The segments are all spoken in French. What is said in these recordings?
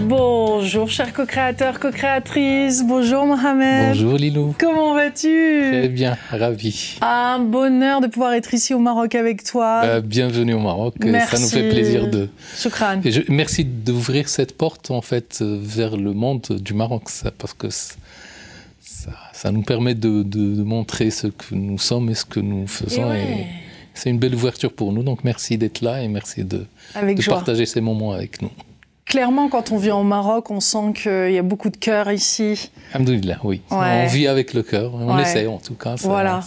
Bonjour chers co-créateurs, co-créatrices, bonjour Mohamed. Bonjour Lilou. Comment vas-tu? Très bien, ravi. Un bonheur de pouvoir être ici au Maroc avec toi. Bienvenue au Maroc, merci. Ça nous fait plaisir de... Shukran. Et merci d'ouvrir cette porte en fait vers le monde du Maroc, parce que ça nous permet de montrer ce que nous sommes et ce que nous faisons. Et c'est une belle ouverture pour nous, donc merci d'être là et merci de partager ces moments avec nous. Clairement, quand on vit au Maroc, on sent qu'il y a beaucoup de cœur ici. Alhamdoulilah, oui. Ouais. On vit avec le cœur, on essaie en tout cas. Voilà.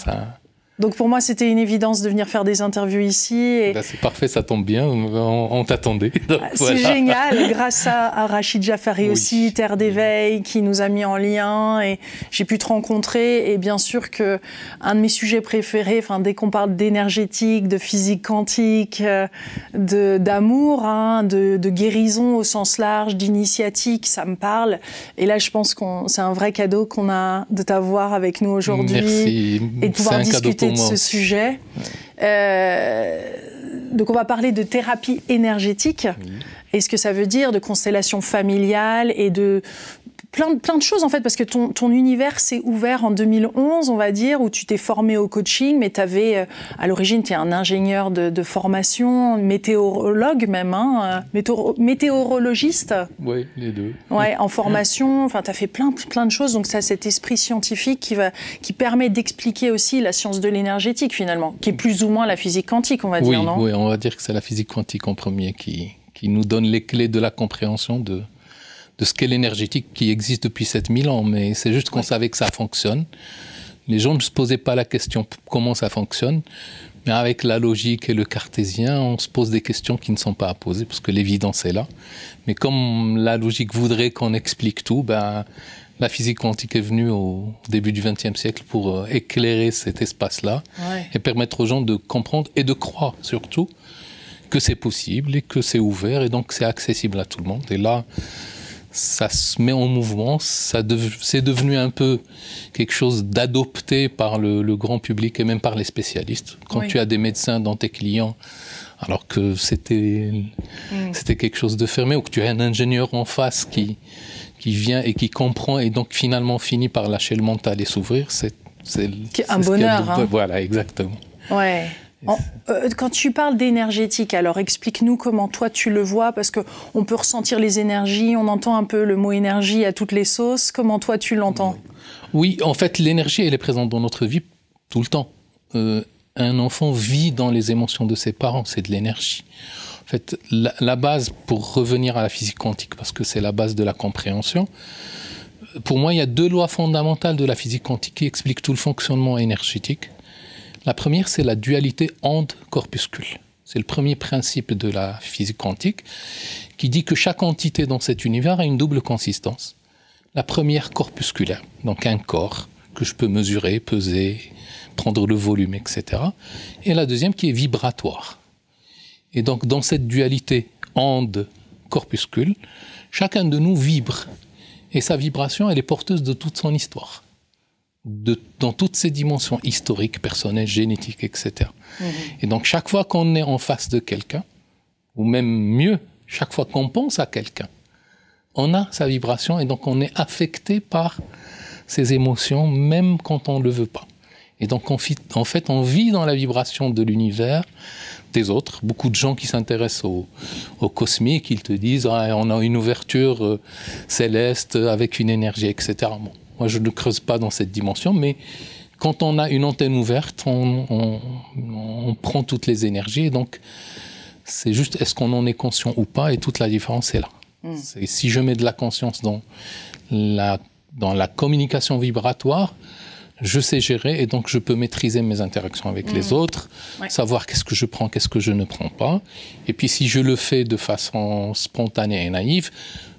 Donc pour moi, c'était une évidence de venir faire des interviews ici. Et... c'est parfait, ça tombe bien, on t'attendait. C'est génial, grâce à Rachid Jafari aussi, Terre d'éveil, qui nous a mis en lien et j'ai pu te rencontrer. Et bien sûr que un de mes sujets préférés, dès qu'on parle d'énergétique, de physique quantique, d'amour, de guérison au sens large, d'initiatique, ça me parle. Et là, je pense que c'est un vrai cadeau qu'on a de t'avoir avec nous aujourd'hui. Merci. Et de pouvoir discuter de ce sujet. Donc on va parler de thérapie énergétique et ce que ça veut dire, de constellation familiale et de plein de choses en fait, parce que ton univers s'est ouvert en 2011, on va dire, où tu t'es formé au coaching, mais à l'origine, tu es un ingénieur de formation, météorologue même, météorologiste. Oui, les deux. Ouais, en formation, tu as fait plein de choses, donc ça, cet esprit scientifique qui permet d'expliquer aussi la science de l'énergétique finalement, qui est plus ou moins la physique quantique, on va dire, non? Oui, on va dire que c'est la physique quantique en premier qui nous donne les clés de la compréhension de ce qu'est l'énergétique qui existe depuis 7000 ans, mais c'est juste qu'on savait que ça fonctionne. Les gens ne se posaient pas la question comment ça fonctionne, mais avec la logique et le cartésien, on se pose des questions qui ne sont pas à poser, parce que l'évidence est là. Mais comme la logique voudrait qu'on explique tout, la physique quantique est venue au début du XXe siècle pour éclairer cet espace-là et permettre aux gens de comprendre et de croire surtout que c'est possible et que c'est ouvert et donc c'est accessible à tout le monde. Et là, ça se met en mouvement, c'est devenu un peu quelque chose d'adopté par le grand public et même par les spécialistes. Quand tu as des médecins dans tes clients, alors que c'était quelque chose de fermé, ou que tu as un ingénieur en face qui vient et qui comprend et donc finalement finit par lâcher le mental et s'ouvrir, c'est un bonheur. Voilà, exactement. Ouais. Quand tu parles d'énergétique, alors explique-nous comment toi tu le vois, parce qu'on peut ressentir les énergies, on entend un peu le mot énergie à toutes les sauces. Comment toi tu l'entends? Oui, en fait l'énergie elle est présente dans notre vie tout le temps. Un enfant vit dans les émotions de ses parents, c'est de l'énergie. En fait, la base, pour revenir à la physique quantique, parce que c'est la base de la compréhension, pour moi il y a deux lois fondamentales de la physique quantique qui expliquent tout le fonctionnement énergétique. La première, c'est la dualité onde-corpuscule. C'est le premier principe de la physique quantique qui dit que chaque entité dans cet univers a une double consistance. La première corpusculaire, donc un corps que je peux mesurer, peser, prendre le volume, etc. Et la deuxième qui est vibratoire. Et donc dans cette dualité onde-corpuscule, chacun de nous vibre. Et sa vibration, elle est porteuse de toute son histoire. Dans toutes ces dimensions historiques, personnelles, génétiques, etc. Et donc, chaque fois qu'on est en face de quelqu'un, ou même mieux, chaque fois qu'on pense à quelqu'un, on a sa vibration et donc on est affecté par ses émotions, même quand on ne le veut pas. Et donc, en fait, on vit dans la vibration de l'univers des autres. Beaucoup de gens qui s'intéressent au cosmique, ils te disent on a une ouverture céleste avec une énergie, etc. Bon. Moi, je ne creuse pas dans cette dimension, mais quand on a une antenne ouverte, on prend toutes les énergies. Et donc, c'est juste, est-ce qu'on en est conscient ou pas? Et toute la différence est là. Si je mets de la conscience dans la communication vibratoire, je sais gérer et donc je peux maîtriser mes interactions avec les autres, savoir qu'est-ce que je prends, qu'est-ce que je ne prends pas. Et puis, si je le fais de façon spontanée et naïve,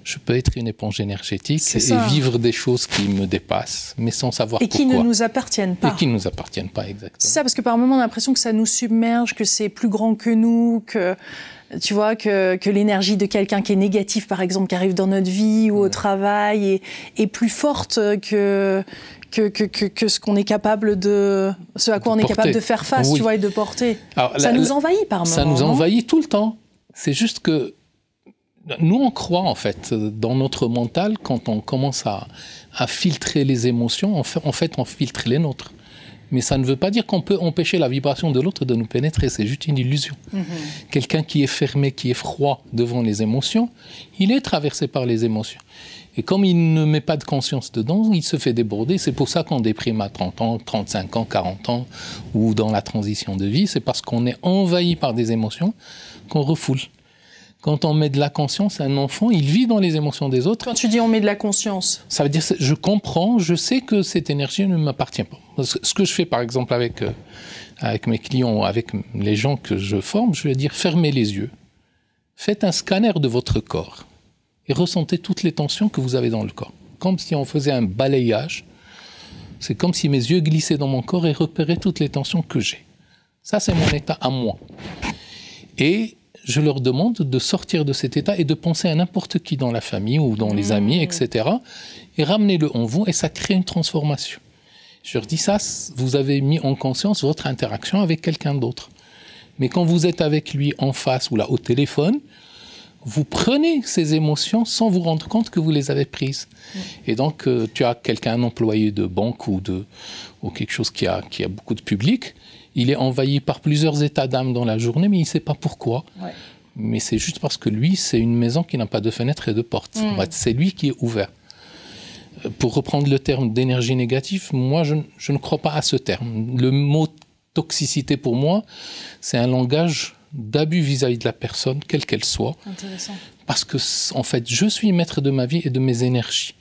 je peux être une éponge énergétique et vivre des choses qui me dépassent, mais sans savoir pourquoi. Et qui ne nous appartiennent pas. Et qui ne nous appartiennent pas, exactement. C'est ça, parce que par moments, on a l'impression que ça nous submerge, que c'est plus grand que nous, que, tu vois, que l'énergie de quelqu'un qui est négatif, par exemple, qui arrive dans notre vie ou au travail, est plus forte que ce qu'on est capable ce à quoi on est capable de faire face, tu vois, et de porter. Alors, ça nous envahit par moments. Ça nous envahit tout le temps. C'est juste que Nous, on croit, en fait, dans notre mental, quand on commence à filtrer les émotions, en fait, on filtre les nôtres. Mais ça ne veut pas dire qu'on peut empêcher la vibration de l'autre de nous pénétrer, c'est juste une illusion. Quelqu'un qui est fermé, qui est froid devant les émotions, il est traversé par les émotions. Et comme il ne met pas de conscience dedans, il se fait déborder. C'est pour ça qu'on déprime à 30 ans, 35 ans, 40 ans, ou dans la transition de vie. C'est parce qu'on est envahi par des émotions qu'on refoule. Quand on met de la conscience, un enfant, il vit dans les émotions des autres. Quand tu dis on met de la conscience, ça veut dire je comprends, je sais que cette énergie ne m'appartient pas. Ce que je fais par exemple avec mes clients, avec les gens que je forme, je vais dire fermez les yeux, faites un scanner de votre corps et ressentez toutes les tensions que vous avez dans le corps. Comme si on faisait un balayage, c'est comme si mes yeux glissaient dans mon corps et repéraient toutes les tensions que j'ai. Ça, c'est mon état à moi. Et je leur demande de sortir de cet état et de penser à n'importe qui dans la famille ou dans les amis, etc. Et ramenez-le en vous et ça crée une transformation. Je leur dis ça, vous avez mis en conscience votre interaction avec quelqu'un d'autre. Mais quand vous êtes avec lui en face ou là au téléphone, vous prenez ces émotions sans vous rendre compte que vous les avez prises. Et donc, tu as un employé de banque ou quelque chose qui a beaucoup de public. Il est envahi par plusieurs états d'âme dans la journée, mais il ne sait pas pourquoi. Ouais. Mais c'est juste parce que lui, c'est une maison qui n'a pas de fenêtre et de porte. En fait, c'est lui qui est ouvert. Pour reprendre le terme d'énergie négative, moi, je ne crois pas à ce terme. Le mot toxicité, pour moi, c'est un langage d'abus vis-à-vis de la personne, quelle qu'elle soit. Intéressant. Parce que, en fait, je suis maître de ma vie et de mes énergies.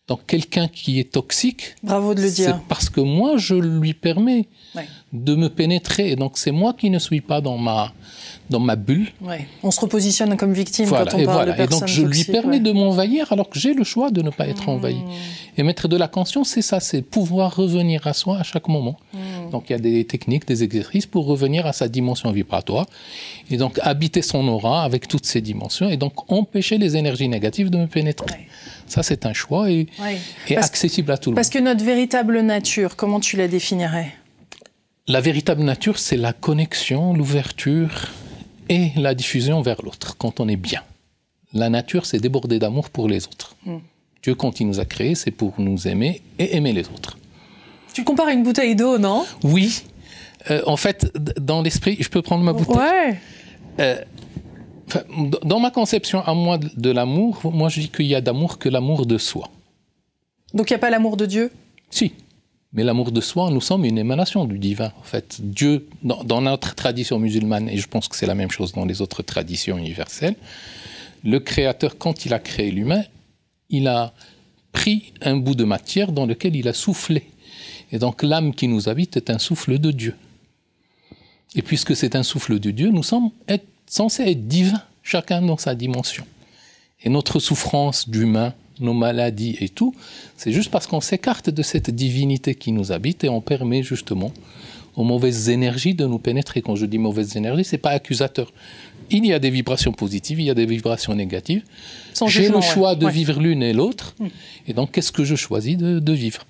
Donc, quelqu'un qui est toxique, bravo de le dire. C'est parce que moi, je lui permets de me pénétrer. Et donc, c'est moi qui ne suis pas dans ma bulle. Ouais. On se repositionne comme victime quand on parle de personnes toxiques. Et donc, je lui permets de m'envahir alors que j'ai le choix de ne pas être envahi. Et mettre de la conscience, c'est ça, c'est pouvoir revenir à soi à chaque moment. Donc, il y a des techniques, des exercices pour revenir à sa dimension vibratoire. Et donc, habiter son aura avec toutes ces dimensions. Et donc, empêcher les énergies négatives de me pénétrer. Ouais. Ça, c'est un choix et accessible à tout le monde. Parce que notre véritable nature, comment tu la définirais ? La véritable nature, c'est la connexion, l'ouverture et la diffusion vers l'autre, quand on est bien. La nature, c'est déborder d'amour pour les autres. Dieu, quand il nous a créés, c'est pour nous aimer et aimer les autres. Tu compares à une bouteille d'eau, non ? Oui. En fait, dans l'esprit, je peux prendre ma bouteille. Ouais. Dans ma conception à moi de l'amour, moi je dis qu'il y a d'amour que l'amour de soi. Donc il n'y a pas l'amour de Dieu ? Si, mais l'amour de soi, nous sommes une émanation du divin. En fait, Dieu, dans notre tradition musulmane, et je pense que c'est la même chose dans les autres traditions universelles, le Créateur, quand il a créé l'humain, il a pris un bout de matière dans lequel il a soufflé. Et donc l'âme qui nous habite est un souffle de Dieu. Et puisque c'est un souffle de Dieu, nous sommes censés être divins, chacun dans sa dimension. Et notre souffrance d'humain, nos maladies et tout, c'est juste parce qu'on s'écarte de cette divinité qui nous habite et on permet justement aux mauvaises énergies de nous pénétrer. Quand je dis mauvaises énergies, c'est pas accusateur. Il y a des vibrations positives, il y a des vibrations négatives. J'ai le choix de vivre l'une et l'autre. Et donc, qu'est-ce que je choisis de vivre ?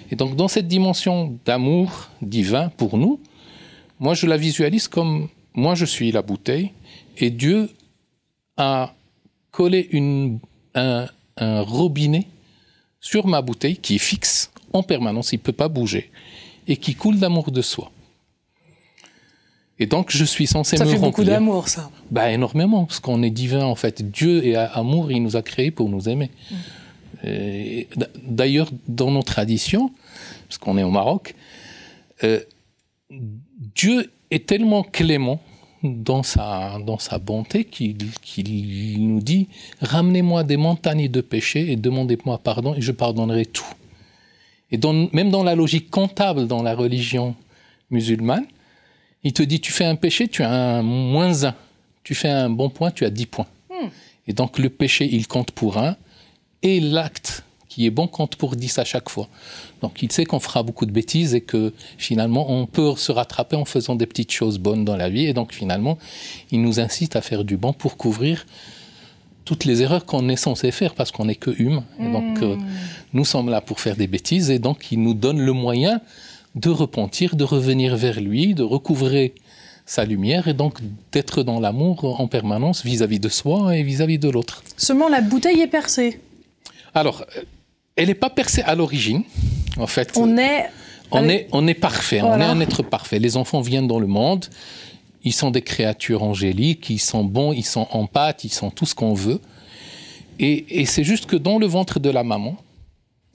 Et donc, dans cette dimension d'amour divin pour nous, moi, je la visualise comme moi, je suis la bouteille et Dieu a collé un robinet sur ma bouteille qui est fixe en permanence, il ne peut pas bouger et qui coule d'amour de soi. Et donc, je suis censé me remplir. Ça fait beaucoup d'amour, ça. Énormément, parce qu'on est divin, en fait. Dieu est amour, il nous a créés pour nous aimer. D'ailleurs, dans nos traditions, parce qu'on est au Maroc, Dieu est tellement clément dans sa bonté qu'il nous dit « Ramenez-moi des montagnes de péché et demandez-moi pardon et je pardonnerai tout. » Et même dans la logique comptable, dans la religion musulmane, il te dit, tu fais un péché, tu as un -1. Tu fais un bon point, tu as 10 points. Et donc, le péché, il compte pour 1. Et l'acte qui est bon compte pour 10 à chaque fois. Donc, il sait qu'on fera beaucoup de bêtises et que, finalement, on peut se rattraper en faisant des petites choses bonnes dans la vie. Et donc, finalement, il nous incite à faire du bon pour couvrir toutes les erreurs qu'on est censé faire parce qu'on n'est que humain. Et donc, nous sommes là pour faire des bêtises. Et donc, il nous donne le moyen de repentir, de revenir vers lui, de recouvrer sa lumière et donc d'être dans l'amour en permanence vis-à-vis de soi et vis-à-vis de l'autre. Seulement, la bouteille est percée. Alors, elle n'est pas percée à l'origine. En fait, on est parfait, voilà. On est un être parfait. Les enfants viennent dans le monde, ils sont des créatures angéliques, ils sont bons, ils sont empathes, ils sont tout ce qu'on veut. Et c'est juste que dans le ventre de la maman,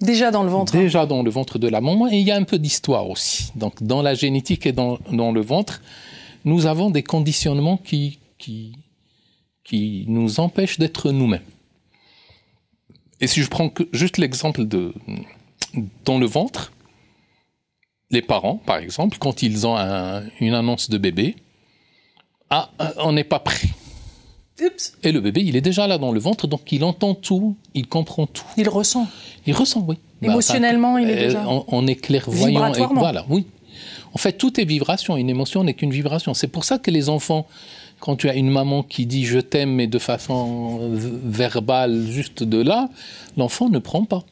déjà dans le ventre. Déjà dans le ventre de la maman, et il y a un peu d'histoire aussi. Donc dans la génétique et dans le ventre, nous avons des conditionnements qui nous empêchent d'être nous-mêmes. Et si je prends juste l'exemple dans le ventre, les parents, par exemple, quand ils ont une annonce de bébé, on n'est pas prêt. Oups. Et le bébé, il est déjà là dans le ventre, donc il entend tout, il comprend tout. Il ressent. Il ressent, oui. Émotionnellement, il est déjà... On est clairvoyant. Vibratoirement. Voilà, oui. En fait, tout est vibration. Une émotion n'est qu'une vibration. C'est pour ça que les enfants, quand tu as une maman qui dit « je t'aime » mais de façon verbale, juste de là, l'enfant ne prend pas.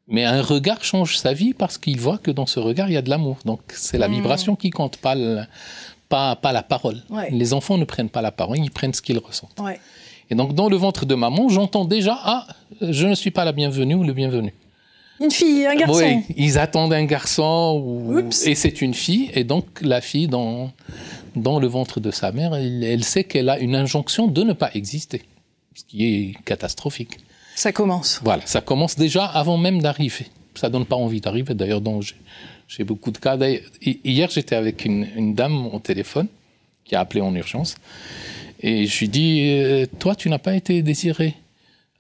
Mais un regard change sa vie parce qu'il voit que dans ce regard, il y a de l'amour. Donc, c'est la vibration qui compte, pas la parole. Ouais. Les enfants ne prennent pas la parole, ils prennent ce qu'ils ressentent. Ouais. Et donc, dans le ventre de maman, j'entends déjà « je ne suis pas la bienvenue ou le bienvenu ». Une fille, un garçon. Oui, ils attendent un garçon et c'est une fille. Et donc, la fille, dans le ventre de sa mère, elle sait qu'elle a une injonction de ne pas exister, ce qui est catastrophique. Ça commence. Voilà, ça commence déjà avant même d'arriver. Ça donne pas envie d'arriver. D'ailleurs, j'ai beaucoup de cas. Hier, j'étais avec une dame au téléphone qui a appelé en urgence. Et je lui dis, toi, tu n'as pas été désirée.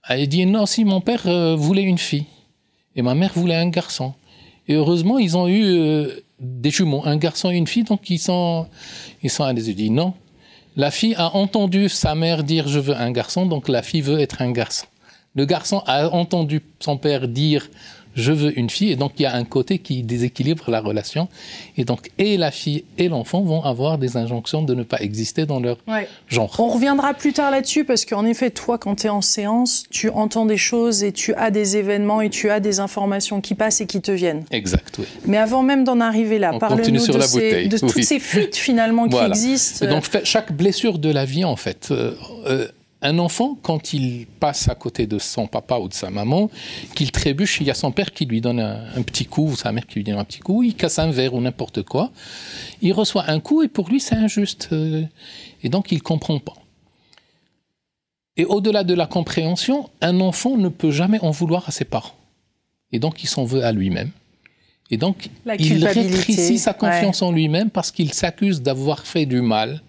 Elle dit, non, si, mon père voulait une fille. Et ma mère voulait un garçon. Et heureusement, ils ont eu des jumeaux, un garçon et une fille, donc ils sont allés. Je dis, non. La fille a entendu sa mère dire, je veux un garçon, donc la fille veut être un garçon. Le garçon a entendu son père dire « je veux une fille » et donc il y a un côté qui déséquilibre la relation. Et donc et la fille et l'enfant vont avoir des injonctions de ne pas exister dans leur genre. On reviendra plus tard là-dessus parce qu'en effet, toi, quand tu es en séance, tu entends des choses et tu as des événements et tu as des informations qui passent et qui te viennent. Exact, oui. Mais avant même d'en arriver là, parle-nous de toutes ces fuites finalement qui existent. Et donc chaque blessure de la vie, en fait... un enfant, quand il passe à côté de son papa ou de sa maman, qu'il trébuche, il y a son père qui lui donne un petit coup, ou sa mère qui lui donne un petit coup, il casse un verre ou n'importe quoi, il reçoit un coup et pour lui c'est injuste. Et donc il ne comprend pas. Et au-delà de la compréhension, un enfant ne peut jamais en vouloir à ses parents. Et donc il s'en veut à lui-même. Et donc il rétrécit sa confiance en lui-même parce qu'il s'accuse d'avoir fait du mal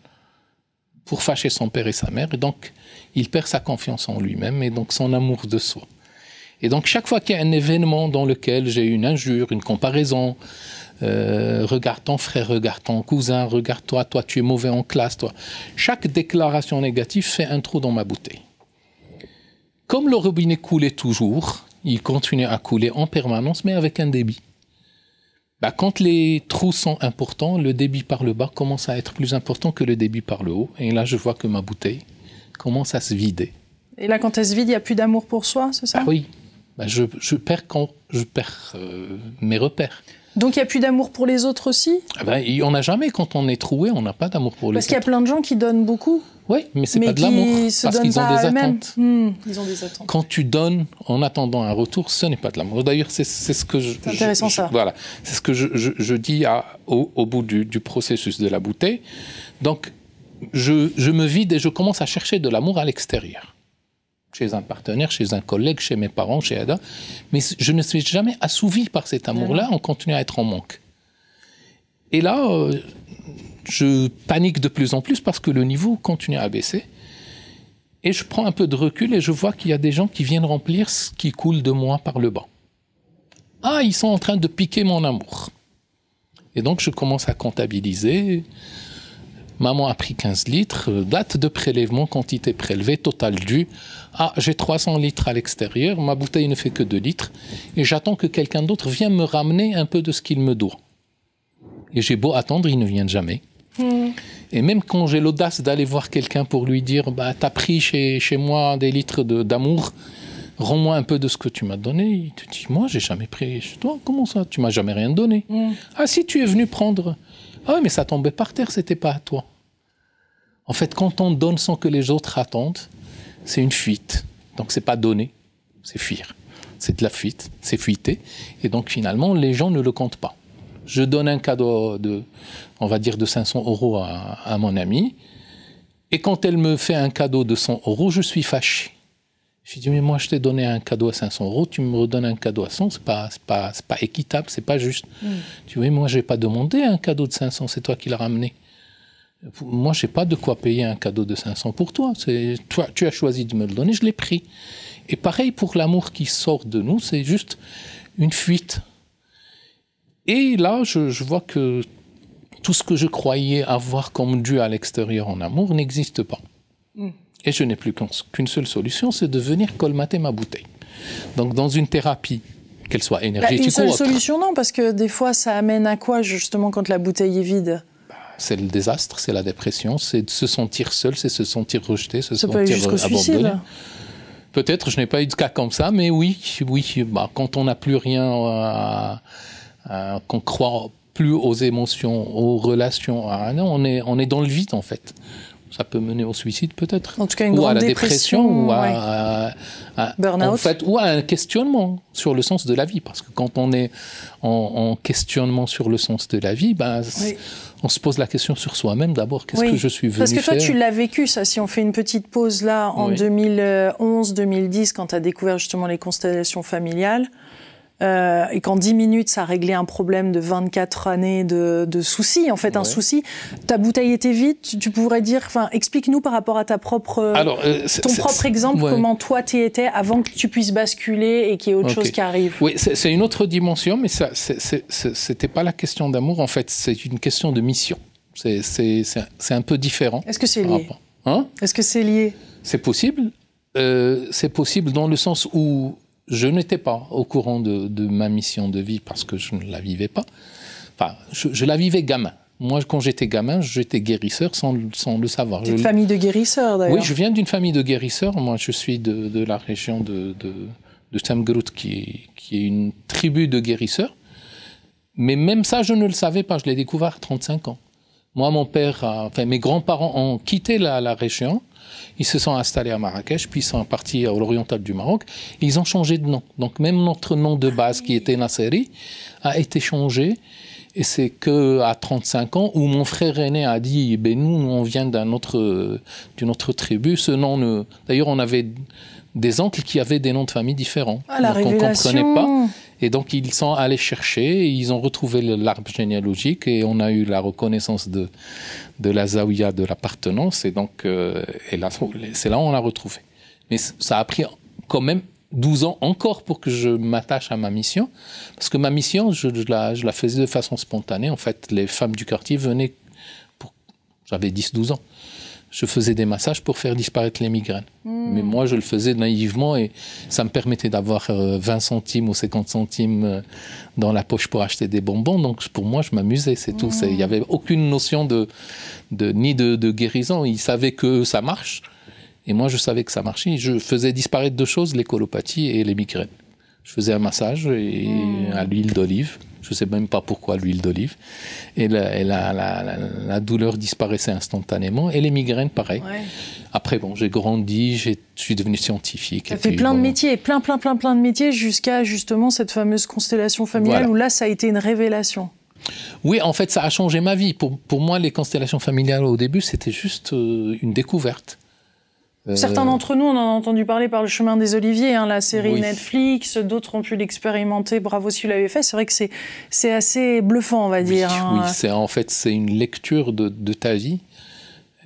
pour fâcher son père et sa mère, et donc il perd sa confiance en lui-même et donc son amour de soi. Et donc chaque fois qu'il y a un événement dans lequel j'ai une injure, une comparaison, regarde ton frère, regarde ton cousin, regarde toi tu es mauvais en classe, toi. Chaque déclaration négative fait un trou dans ma bouteille. Comme le robinet coulait toujours, il continue à couler en permanence, mais avec un débit. Quand les trous sont importants, le débit par le bas commence à être plus important que le débit par le haut. Et là, je vois que ma bouteille commence à se vider. Et là, quand elle se vide, il n'y a plus d'amour pour soi, c'est ça ? Oui. Je perds mes repères. Donc, il n'y a plus d'amour pour les autres aussi ? Il n'y en a jamais. Quand on est troué, on n'a pas d'amour pour les autres. Parce qu'il y a plein de gens qui donnent beaucoup. Oui, mais ce n'est pas de l'amour, parce qu'ils ont des attentes. Ils ont des attentes. Quand tu donnes en attendant un retour, ce n'est pas de l'amour. D'ailleurs, c'est ce que c'est intéressant, ça. Voilà, c'est ce que je dis au bout du processus de la bouteille. Donc, je me vide et je commence à chercher de l'amour à l'extérieur. Chez un partenaire, chez un collègue, chez mes parents, chez Ada. Mais je ne suis jamais assouvi par cet amour-là, on continue à être en manque. Et là... je panique de plus en plus parce que le niveau continue à baisser. Et je prends un peu de recul et je vois qu'il y a des gens qui viennent remplir ce qui coule de moi par le bas. Ah, ils sont en train de piquer mon amour. Et donc, je commence à comptabiliser. Maman a pris 15 litres, date de prélèvement, quantité prélevée, total dû. Ah, j'ai 300 litres à l'extérieur, ma bouteille ne fait que 2 litres. Et j'attends que quelqu'un d'autre vienne me ramener un peu de ce qu'il me doit. Et j'ai beau attendre, ils ne viennent jamais. Et même quand j'ai l'audace d'aller voir quelqu'un pour lui dire t'as pris chez moi des litres d'amour, rends-moi un peu de ce que tu m'as donné, il te dit moi j'ai jamais pris chez toi, comment ça, tu m'as jamais rien donné. Ah si, tu es venu prendre. Ah oui, mais ça tombait par terre, c'était pas à toi. En fait, quand on donne sans que les autres attendent, c'est une fuite. Donc c'est pas donner, c'est fuir. C'est de la fuite, c'est fuiter. Et donc finalement, les gens ne le comptent pas. Je donne un cadeau on va dire de 500 € à mon amie. Et quand elle me fait un cadeau de 100 €, je suis fâché. Je dis, mais moi, je t'ai donné un cadeau à 500 €, tu me redonnes un cadeau à 100, c'est pas équitable, c'est pas juste. Tu dis, oui, moi, je n'ai pas demandé un cadeau de 500, c'est toi qui l'as ramené. Moi, je n'ai pas de quoi payer un cadeau de 500 pour toi. Toi, tu as choisi de me le donner, je l'ai pris. Et pareil pour l'amour qui sort de nous, c'est juste une fuite. Et là, je vois que tout ce que je croyais avoir comme dû à l'extérieur en amour n'existe pas. Et je n'ai plus qu'une seule solution, c'est de venir colmater ma bouteille. Donc dans une thérapie, qu'elle soit énergétique ou autre. Une seule solution, non, parce que des fois, ça amène à quoi, justement, quand la bouteille est vide? C'est le désastre, c'est la dépression, c'est de se sentir seul, c'est se sentir rejeté, se sentir abandonné. Suicide. Peut-être, je n'ai pas eu de cas comme ça, mais oui, quand on n'a plus rien, qu'on croit plus aux émotions, aux relations, on est dans le vide en fait. Ça peut mener au suicide peut-être. En tout cas, une grande dépression ou à burn-out. En fait, ou à un questionnement sur le sens de la vie. Parce que quand on est en questionnement sur le sens de la vie, on se pose la question sur soi-même d'abord. Qu'est-ce que je suis venu faire ? Parce que toi, tu l'as vécu, ça. Si on fait une petite pause là, en 2011-2010, quand tu as découvert justement les constellations familiales, et qu'en 10 minutes, ça réglait un problème de 24 années de soucis, en fait, un souci. Ta bouteille était vide, tu pourrais dire, explique-nous par rapport à ta propre, ton propre exemple, comment toi tu étais avant que tu puisses basculer et qu'il y ait autre chose qui arrive. Oui, c'est une autre dimension, mais c'était pas la question d'amour, en fait, c'est une question de mission. C'est un peu différent. Est-ce que c'est lié ? Est-ce que c'est lié ? C'est possible. C'est possible dans le sens où je n'étais pas au courant de ma mission de vie parce que je ne la vivais pas. Enfin, je la vivais gamin. Moi, quand j'étais gamin, j'étais guérisseur sans le savoir. Tu es une famille de guérisseurs, d'ailleurs. Oui, je viens d'une famille de guérisseurs. Moi, je suis de la région de Stemgroet, qui est une tribu de guérisseurs. Mais même ça, je ne le savais pas. Je l'ai découvert à 35 ans. Moi, mes grands-parents ont quitté la région. Ils se sont installés à Marrakech, puis ils sont partis à l'oriental du Maroc. Ils ont changé de nom. Donc même notre nom de base, qui était Nasseri, a été changé. Et c'est qu'à 35 ans, où mon frère aîné a dit, nous, on vient d'une autre tribu. Ce nom, d'ailleurs, on avait des oncles qui avaient des noms de famille différents. La révélation. On ne comprenait pas. Et donc, ils sont allés chercher, ils ont retrouvé l'arbre généalogique et on a eu la reconnaissance de la zaouïa de l'appartenance. Et donc, c'est là où on l'a retrouvé. Mais ça a pris quand même 12 ans encore pour que je m'attache à ma mission. Parce que ma mission, je la faisais de façon spontanée. En fait, les femmes du quartier venaient, j'avais 10-12 ans. Je faisais des massages pour faire disparaître les migraines. Mais moi, je le faisais naïvement et ça me permettait d'avoir 20 centimes ou 50 centimes dans la poche pour acheter des bonbons. Donc, pour moi, je m'amusais, c'est tout. Il n'y avait aucune notion ni de guérison. Ils savaient que ça marche et moi, je savais que ça marchait. Je faisais disparaître deux choses, les colopathies et les migraines. Je faisais un massage à l'huile d'olive. Je ne sais même pas pourquoi l'huile d'olive. Et la douleur disparaissait instantanément. Et les migraines, pareil. Ouais. Après, j'ai grandi, je suis devenu scientifique. Ça fait plein de métiers, plein de métiers, jusqu'à justement cette fameuse constellation familiale où là, ça a été une révélation. Oui, en fait, ça a changé ma vie. Pour moi, les constellations familiales, au début, c'était juste une découverte. Certains d'entre nous, on en a entendu parler par Le Chemin des Oliviers, la série Netflix, d'autres ont pu l'expérimenter, bravo si vous l'avez fait. C'est vrai que c'est assez bluffant, on va dire. Oui, en fait, c'est une lecture de ta vie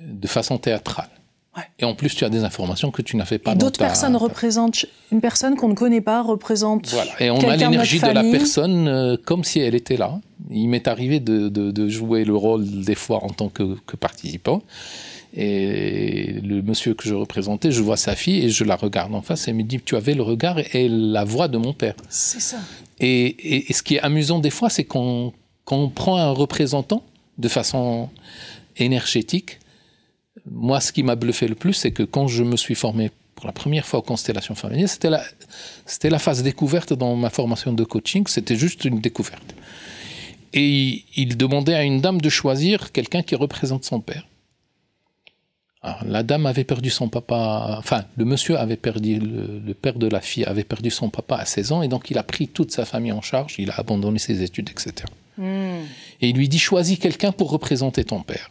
de façon théâtrale. Ouais. Et en plus, tu as des informations que tu n'avais pas. Et d'autres personnes représentent, une personne qu'on ne connaît pas représente. Voilà. Et on a l'énergie de la personne comme si elle était là. Il m'est arrivé de jouer le rôle des fois en tant que participant. Et le monsieur que je représentais, je vois sa fille et je la regarde en face et elle me dit « Tu avais le regard et la voix de mon père. » C'est ça. Et ce qui est amusant des fois, c'est qu'on prend un représentant de façon énergétique. Moi, ce qui m'a bluffé le plus, c'est que quand je me suis formé pour la première fois aux constellations familiales, c'était la phase découverte dans ma formation de coaching. C'était juste une découverte. Et il demandait à une dame de choisir quelqu'un qui représente son père. Alors, la dame avait perdu son papa, enfin, le monsieur avait perdu, le père de la fille avait perdu son papa à 16 ans, et donc il a pris toute sa famille en charge, il a abandonné ses études, etc. Et il lui dit, choisis quelqu'un pour représenter ton père.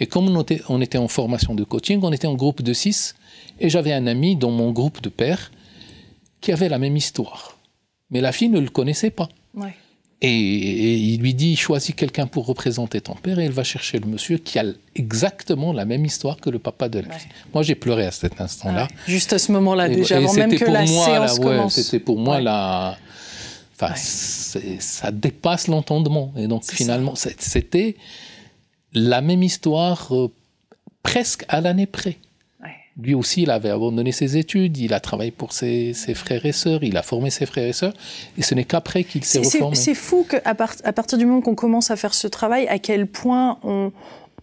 Et comme on était en formation de coaching, on était en groupe de 6, et j'avais un ami dans mon groupe de pères qui avait la même histoire. Mais la fille ne le connaissait pas. Ouais. Et il lui dit, choisis quelqu'un pour représenter ton père, et elle va chercher le monsieur qui a exactement la même histoire que le papa de la fille. Moi, j'ai pleuré à cet instant-là. Juste à ce moment-là, déjà, avant même que la séance commence. C'était pour moi Enfin, ça dépasse l'entendement. Et donc, finalement, c'était la même histoire presque à l'année près. Lui aussi, il avait abandonné ses études, il a travaillé pour ses frères et sœurs, il a formé ses frères et sœurs, et ce n'est qu'après qu'il s'est reformé. C'est fou qu'à partir du moment qu'on commence à faire ce travail, à quel point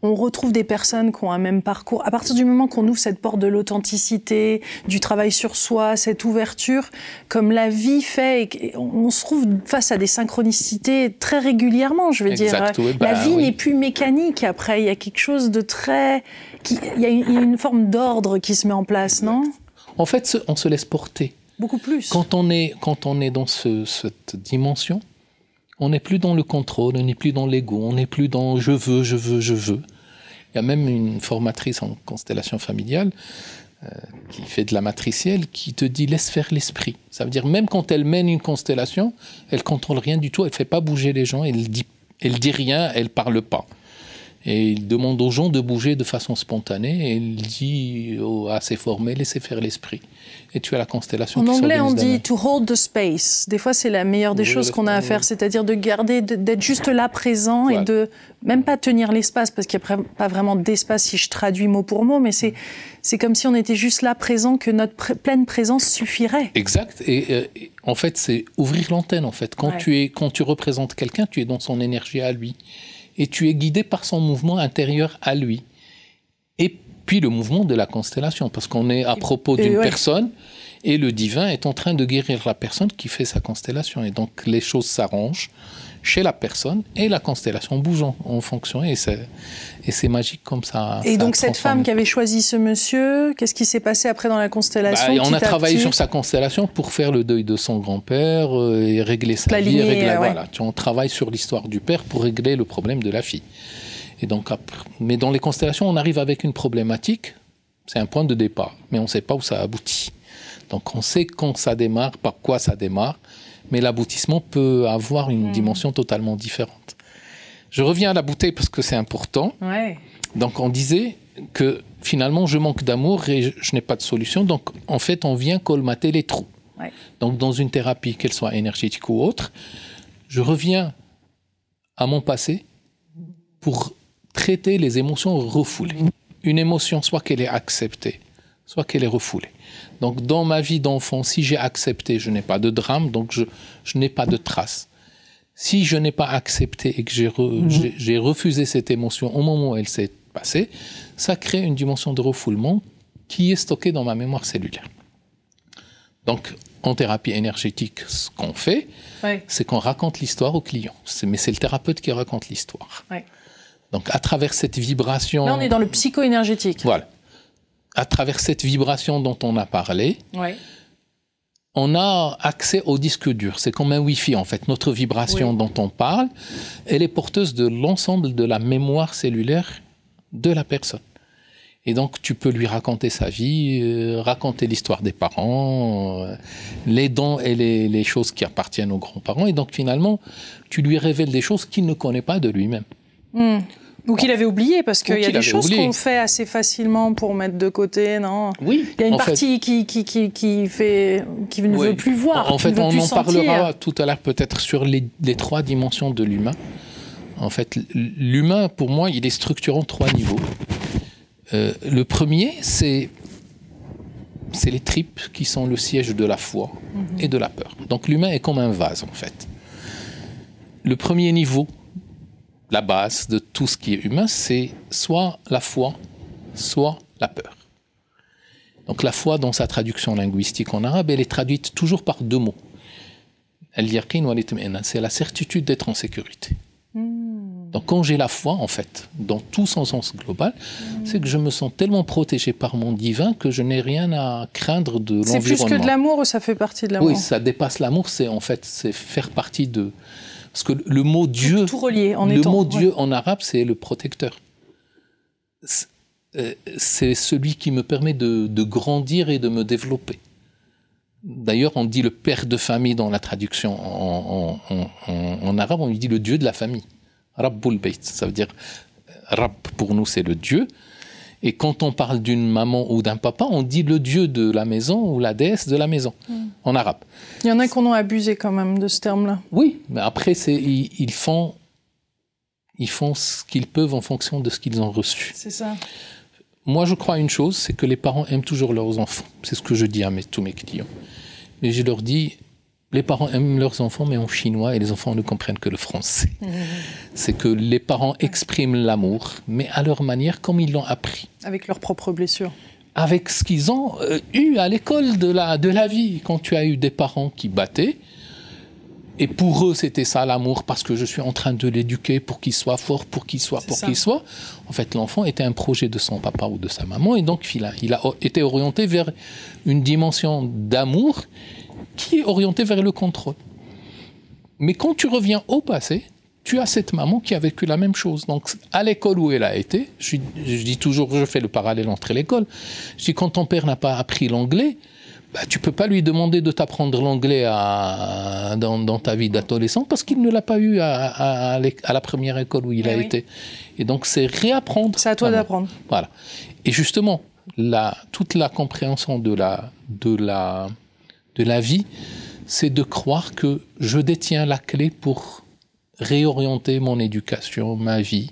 on retrouve des personnes qui ont un même parcours. À partir du moment qu'on ouvre cette porte de l'authenticité, du travail sur soi, cette ouverture, comme la vie fait, et on se trouve face à des synchronicités très régulièrement, je veux dire. Oui, la vie n'est plus mécanique après, il y a quelque chose de très... Il y a une forme d'ordre qui se met en place, non ? En fait, on se laisse porter. Beaucoup plus. Quand on est dans cette dimension, on n'est plus dans le contrôle, on n'est plus dans l'ego, on n'est plus dans je veux, je veux, je veux. Il y a même une formatrice en constellation familiale qui fait de la matricielle qui te dit laisse faire l'esprit. Ça veut dire même quand elle mène une constellation, elle contrôle rien du tout, elle fait pas bouger les gens, elle dit rien, elle parle pas. Et il demande aux gens de bouger de façon spontanée et il dit à ses formés, laissez faire l'esprit. Et tu as la constellation qui s'organise. En anglais, on dit « to hold the space ». Des fois, c'est la meilleure des choses qu'on a à faire, c'est-à-dire de garder, d'être juste là présent et de même pas tenir l'espace, parce qu'il n'y a pas vraiment d'espace si je traduis mot pour mot, mais c'est comme si on était juste là présent, que notre pleine présence suffirait. Exact. Et en fait, c'est ouvrir l'antenne. En fait. Quand tu représentes quelqu'un, tu es dans son énergie à lui. Et tu es guidé par son mouvement intérieur à lui. Et puis le mouvement de la constellation, parce qu'on est à propos d'une personne, et le divin est en train de guérir la personne qui fait sa constellation. Et donc les choses s'arrangent chez la personne, et la constellation bouge en fonction, et c'est magique comme ça. Et donc cette femme qui avait choisi ce monsieur, qu'est-ce qui s'est passé après dans la constellation ? On a travaillé sur sa constellation pour faire le deuil de son grand-père et régler sa vie. Voilà. On travaille sur l'histoire du père pour régler le problème de la fille. Et donc, mais dans les constellations, on arrive avec une problématique, c'est un point de départ, mais on ne sait pas où ça aboutit. Donc on sait quand ça démarre, par quoi ça démarre, mais l'aboutissement peut avoir une dimension totalement différente. Je reviens à la bouteille parce que c'est important. Donc on disait que finalement je manque d'amour et je n'ai pas de solution, donc en fait on vient colmater les trous. Donc dans une thérapie, qu'elle soit énergétique ou autre, je reviens à mon passé pour traiter les émotions refoulées. Une émotion, soit qu'elle est acceptée, soit qu'elle est refoulée. Donc, dans ma vie d'enfant, si j'ai accepté, je n'ai pas de drame, donc je n'ai pas de trace. Si je n'ai pas accepté et que j'ai refusé cette émotion au moment où elle s'est passée, ça crée une dimension de refoulement qui est stockée dans ma mémoire cellulaire. Donc, en thérapie énergétique, ce qu'on fait, c'est qu'on raconte l'histoire au client. Mais c'est le thérapeute qui raconte l'histoire. Donc, à travers cette vibration... Là, on est dans le psycho-énergétique. Voilà. À travers cette vibration dont on a parlé, on a accès au disque dur. C'est comme un Wi-Fi, en fait. Notre vibration dont on parle, elle est porteuse de l'ensemble de la mémoire cellulaire de la personne. Et donc, tu peux lui raconter sa vie, raconter l'histoire des parents, les dons et les choses qui appartiennent aux grands-parents. Et donc, finalement, tu lui révèles des choses qu'il ne connaît pas de lui-même. Ou qu'il avait oublié, parce qu'il y a des choses qu'on fait assez facilement pour mettre de côté, non ? Oui. Il y a une partie qui ne veut plus voir, en fait, on en sentir. Parlera tout à l'heure peut-être sur les 3 dimensions de l'humain. En fait, l'humain, pour moi, il est structuré en 3 niveaux. Le premier, c'est les tripes qui sont le siège de la foi et de la peur. Donc l'humain est comme un vase, en fait. Le premier niveau, la base de tout ce qui est humain, c'est soit la foi, soit la peur. Donc la foi, dans sa traduction linguistique en arabe, elle est traduite toujours par 2 mots. c'est la certitude d'être en sécurité. Donc quand j'ai la foi, en fait, dans tout son sens global, c'est que je me sens tellement protégé par mon divin que je n'ai rien à craindre de l'environnement. C'est plus que de l'amour ou ça fait partie de l'amour? Oui, ça dépasse l'amour, c'est faire partie de... Parce que le mot Dieu, tout relié, Dieu en arabe, c'est le protecteur. C'est celui qui me permet de grandir et de me développer. D'ailleurs, on dit le père de famille dans la traduction en arabe, on lui dit le Dieu de la famille. Rabbul Bayt, ça veut dire Rabb pour nous c'est le Dieu. Et quand on parle d'une maman ou d'un papa, on dit le Dieu de la maison ou la déesse de la maison en arabe. Il y en a qui en ont abusé quand même de ce terme-là. Oui, mais après ils font ce qu'ils peuvent en fonction de ce qu'ils ont reçu. C'est ça. Moi, je crois à une chose, c'est que les parents aiment toujours leurs enfants. C'est ce que je dis à tous mes clients. Mais je leur dis, les parents aiment leurs enfants, mais en chinois, et les enfants ne comprennent que le français. C'est que les parents expriment l'amour, mais à leur manière, comme ils l'ont appris. Avec leurs propres blessures. Avec ce qu'ils ont eu à l'école de la vie. Quand tu as eu des parents qui battaient, et pour eux, c'était ça l'amour, parce que je suis en train de l'éduquer pour qu'il soit fort, pour qu'il soit. En fait, l'enfant était un projet de son papa ou de sa maman, et donc il a été orienté vers une dimension d'amour qui est orientée vers le contrôle. Mais quand tu reviens au passé, tu as cette maman qui a vécu la même chose. Donc, à l'école où elle a été, je dis toujours, je fais le parallèle entre l'école, je dis, quand ton père n'a pas appris l'anglais, tu ne peux pas lui demander de t'apprendre l'anglais dans ta vie d'adolescent parce qu'il ne l'a pas eu à la première école où il a été. Et donc, c'est réapprendre. C'est à toi d'apprendre. Voilà. Et justement, toute la compréhension de la vie, c'est de croire que je détiens la clé pour réorienter mon éducation, ma vie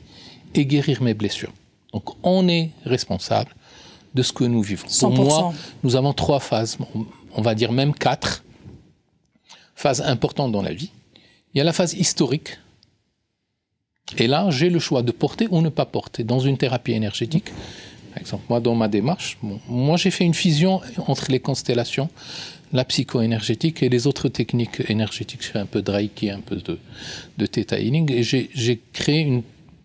et guérir mes blessures. Donc, on est responsable de ce que nous vivons. 100%. Pour moi, nous avons 3 phases, on va dire même 4 phases importantes dans la vie. Il y a la phase historique. Et là, j'ai le choix de porter ou ne pas porter. Dans une thérapie énergétique, par exemple, moi, dans ma démarche, moi, j'ai fait une fusion entre les constellations, la psycho-énergétique et les autres techniques énergétiques. Je fais un peu de Reiki, un peu de Theta Healing, et j'ai créé une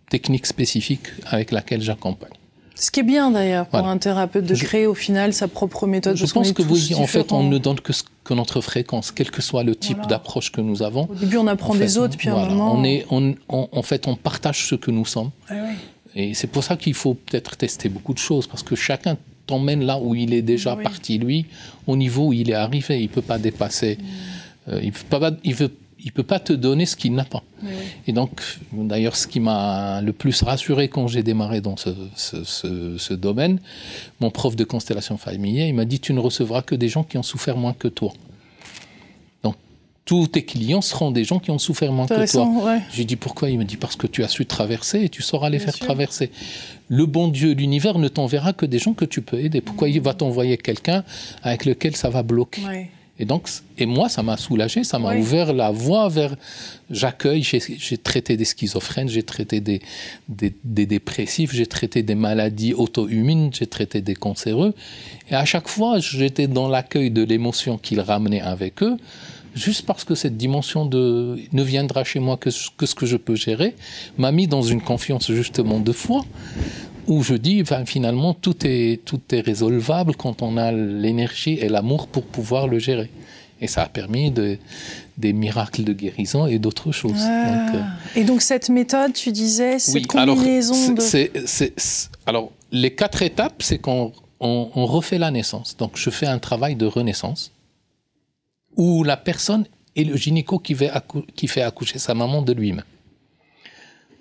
technique spécifique avec laquelle j'accompagne. Ce qui est bien d'ailleurs pour un thérapeute de créer au final sa propre méthode. Je pense que oui, en fait, on ne donne que notre fréquence, quel que soit le type d'approche que nous avons. Au début, on apprend des autres, puis à un moment... En fait, on partage ce que nous sommes. Et c'est pour ça qu'il faut peut-être tester beaucoup de choses, parce que chacun t'emmène là où il est déjà parti, lui, au niveau où il est arrivé. Il ne peut pas dépasser. Il peut pas te donner ce qu'il n'a pas. Et donc, d'ailleurs, ce qui m'a le plus rassuré quand j'ai démarré dans ce domaine, mon prof de constellation familière, il m'a dit, tu ne recevras que des gens qui ont souffert moins que toi. Donc, tous tes clients seront des gens qui ont souffert moins que toi. J'ai dit, pourquoi? Il me dit, parce que tu as su traverser et tu sauras les faire traverser. Le bon Dieu, l'univers, ne t'enverra que des gens que tu peux aider. Pourquoi il va t'envoyer quelqu'un avec lequel ça va bloquer? Et moi, ça m'a soulagé, ça m'a ouvert la voie vers... J'accueille, j'ai traité des schizophrènes, j'ai traité des dépressifs, j'ai traité des maladies auto-immunes, j'ai traité des cancéreux. Et à chaque fois, j'étais dans l'accueil de l'émotion qu'ils ramenaient avec eux, juste parce que cette dimension ne viendra chez moi que ce que je peux gérer, m'a mis dans une confiance justement de foi, où je dis, finalement, tout est résolvable quand on a l'énergie et l'amour pour pouvoir le gérer. Et ça a permis des miracles de guérison et d'autres choses. Et donc, cette méthode, tu disais, cette combinaison alors, les 4 étapes, c'est qu'on refait la naissance. Donc, je fais un travail de renaissance où la personne est le gynéco qui fait accoucher sa maman de lui-même.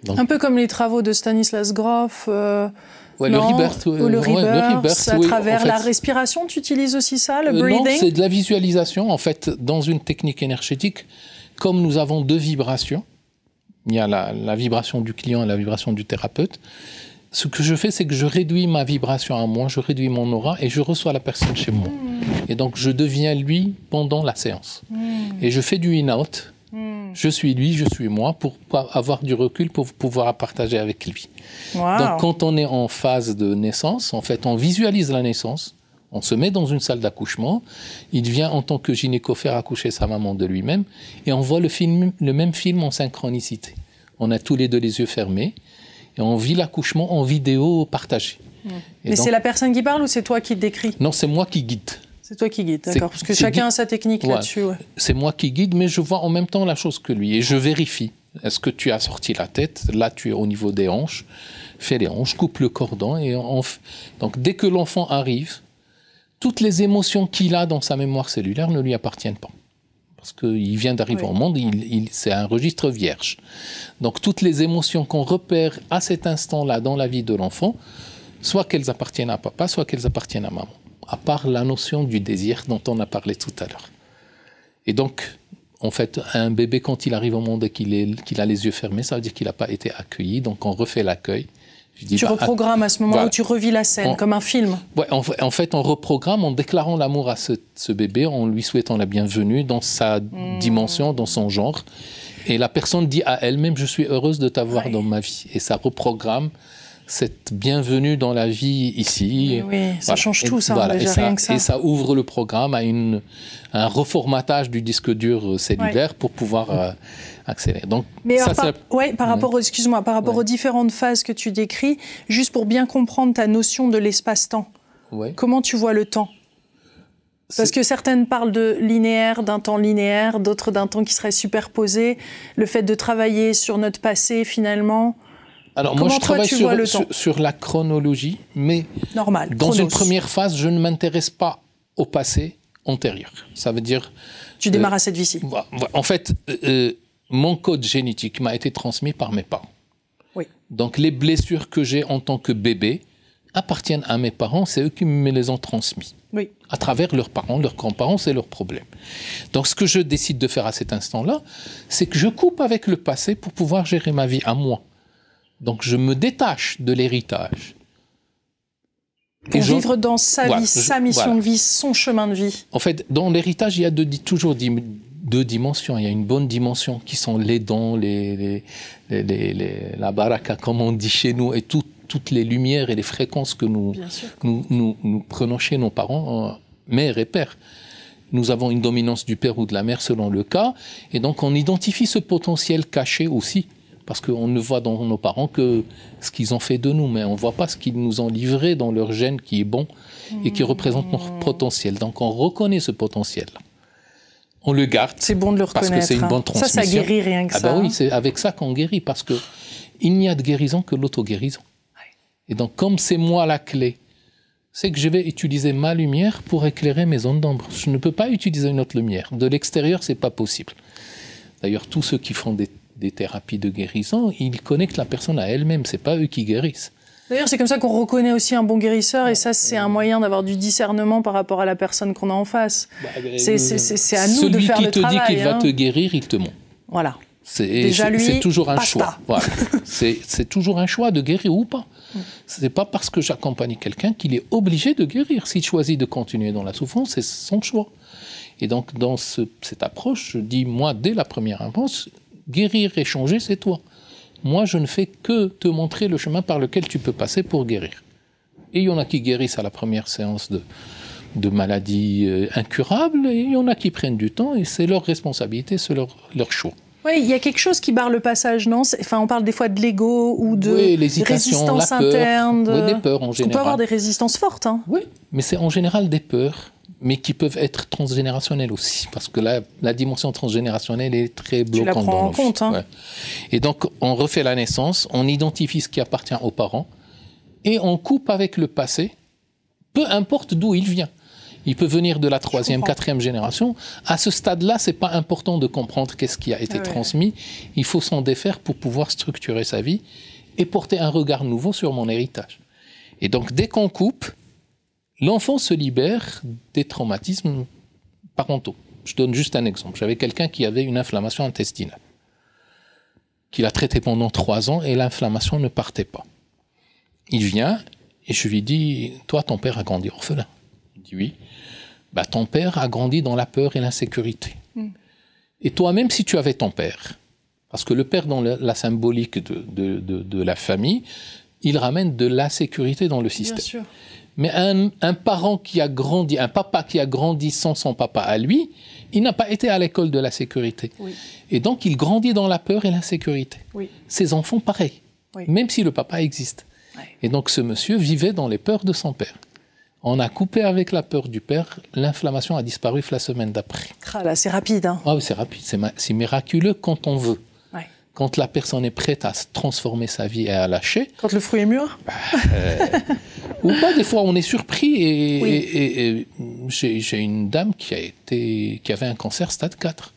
Donc, un peu comme les travaux de Stanislas Grof, le rebirth, à travers la respiration, tu utilises aussi ça, le breathing? Non, c'est de la visualisation. En fait, dans une technique énergétique, comme nous avons 2 vibrations, il y a la vibration du client et la vibration du thérapeute, ce que je fais, c'est que je réduis ma vibration à moi, je réduis mon aura et je reçois la personne chez moi. Et donc, je deviens lui pendant la séance. Et je fais du in-out. Je suis lui, je suis moi, pour avoir du recul, pour pouvoir partager avec lui. Donc, quand on est en phase de naissance, en fait, on visualise la naissance, On se met dans une salle d'accouchement, il vient en tant que gynéco faire accoucher sa maman de lui-même, et on voit le même film en synchronicité. On a tous les deux les yeux fermés, et on vit l'accouchement en vidéo partagée. Mais c'est la personne qui parle ou c'est toi qui te décris? Non, c'est moi qui guide. C'est toi qui guide, d'accord. Parce que chacun a sa technique là-dessus. Ouais. C'est moi qui guide, mais je vois en même temps la chose que lui, et je vérifie. Est-ce que tu as sorti la tête? Là, tu es au niveau des hanches. Fais les hanches, coupe le cordon. Donc, dès que l'enfant arrive, toutes les émotions qu'il a dans sa mémoire cellulaire ne lui appartiennent pas. Parce qu'il vient d'arriver au monde, c'est un registre vierge. Donc, toutes les émotions qu'on repère à cet instant-là dans la vie de l'enfant, soit qu'elles appartiennent à papa, soit qu'elles appartiennent à maman. À part la notion du désir dont on a parlé tout à l'heure. Et donc, en fait, un bébé, quand il arrive au monde et qu'il a les yeux fermés, ça veut dire qu'il n'a pas été accueilli. Donc, on refait l'accueil. Tu reprogrammes à ce moment où tu revis la scène, comme un film. Ouais, en fait, on reprogramme en déclarant l'amour à ce bébé, en lui souhaitant la bienvenue dans sa dimension, dans son genre. Et la personne dit à elle-même, je suis heureuse de t'avoir dans ma vie. Et ça reprogramme cette bienvenue dans la vie ici. Oui, ça change tout, ça, déjà, rien que ça. Et ça ouvre le programme à un reformatage du disque dur cellulaire pour pouvoir accélérer. Donc, mais par rapport, excuse-moi, par rapport aux différentes phases que tu décris, juste pour bien comprendre ta notion de l'espace-temps, comment tu vois le temps? Parce que certaines parlent de linéaire, d'un temps linéaire, d'autres d'un temps qui serait superposé. Le fait de travailler sur notre passé, finalement... Alors moi, je travaille sur la chronologie, mais dans une première phase, je ne m'intéresse pas au passé antérieur. Ça veut dire... Tu démarres à cette vie-ci. En fait, mon code génétique m'a été transmis par mes parents. Oui. Donc les blessures que j'ai en tant que bébé appartiennent à mes parents, c'est eux qui me les ont transmis. Oui. À travers leurs parents, leurs grands-parents, c'est leur problème. Donc ce que je décide de faire à cet instant-là, c'est que je coupe avec le passé pour pouvoir gérer ma vie à moi. Donc, je me détache de l'héritage. Pour vivre dans sa vie, sa mission de vie, son chemin de vie. En fait, dans l'héritage, il y a toujours deux dimensions. Il y a une bonne dimension qui sont les dons, la baraka, comme on dit chez nous, et toutes les lumières et les fréquences que nous prenons chez nos parents, mère et père. Nous avons une dominance du père ou de la mère selon le cas. Et donc, on identifie ce potentiel caché aussi. Parce qu'on ne voit dans nos parents que ce qu'ils ont fait de nous, mais on ne voit pas ce qu'ils nous ont livré dans leur gène qui est bon et qui représente notre potentiel. Donc on reconnaît ce potentiel-là. On le garde. C'est bon de le reconnaître. Parce que c'est une bonne transmission. Ça guérit rien que ça. Oui, c'est avec ça qu'on guérit, parce qu'il n'y a de guérison que l'auto-guérison. Et donc comme c'est moi la clé, c'est que je vais utiliser ma lumière pour éclairer mes zones d'ombre. Je ne peux pas utiliser une autre lumière. De l'extérieur, ce n'est pas possible. D'ailleurs, tous ceux qui font des thérapies de guérison, ils connectent la personne à elle-même, c'est pas eux qui guérissent. D'ailleurs, c'est comme ça qu'on reconnaît aussi un bon guérisseur, et ça, c'est un moyen d'avoir du discernement par rapport à la personne qu'on a en face. C'est à nous de faire le travail. Celui qui te dit qu'il va te guérir, il te ment. Voilà. C'est toujours un choix. Voilà. C'est toujours un choix de guérir ou pas. C'est pas parce que j'accompagne quelqu'un qu'il est obligé de guérir. S'il choisit de continuer dans la souffrance, c'est son choix. Et donc, dans cette approche, je dis, moi, dès la première avance, guérir et changer, c'est toi. Moi, je ne fais que te montrer le chemin par lequel tu peux passer pour guérir. Et il y en a qui guérissent à la première séance de maladies incurables, et il y en a qui prennent du temps, et c'est leur responsabilité, c'est leur choix. Oui, il y a quelque chose qui barre le passage, non? Enfin, on parle des fois de l'ego ou de résistance interne. Oui, des peurs en général. On peut avoir des résistances fortes. Hein. Oui, mais c'est en général des peurs, mais qui peuvent être transgénérationnelles aussi, parce que la dimension transgénérationnelle est très bloquante. Tu la prends en compte. Hein. Ouais. Et donc, on refait la naissance, on identifie ce qui appartient aux parents, et on coupe avec le passé, peu importe d'où il vient. Il peut venir de la 3e, 4e génération. À ce stade-là, c'est pas important de comprendre qu'est-ce qui a été transmis. Il faut s'en défaire pour pouvoir structurer sa vie et porter un regard nouveau sur mon héritage. Et donc, dès qu'on coupe, l'enfant se libère des traumatismes parentaux. Je donne juste un exemple. J'avais quelqu'un qui avait une inflammation intestinale, qu'il a traité pendant 3 ans et l'inflammation ne partait pas. Il vient et je lui dis, toi, ton père a grandi orphelin. Il dit oui. Bah, ton père a grandi dans la peur et l'insécurité. Et toi, même si tu avais ton père, parce que le père, dans la symbolique de la famille, il ramène de la sécurité dans le système. Bien sûr. Mais un parent qui a grandi, un papa qui a grandi sans son papa à lui, il n'a pas été à l'école de la sécurité. Oui. Et donc, il grandit dans la peur et l'insécurité. Oui. Ses enfants, pareil, même si le papa existe. Oui. Et donc, ce monsieur vivait dans les peurs de son père. On a coupé avec la peur du père, l'inflammation a disparu la semaine d'après. Ah là, c'est rapide. Hein. Ah oui, c'est rapide, c'est miraculeux quand on veut. Ouais. Quand la personne est prête à transformer sa vie et à lâcher. Quand le fruit est mûr. Ou pas, des fois on est surpris. Et j'ai une dame qui avait un cancer stade 4.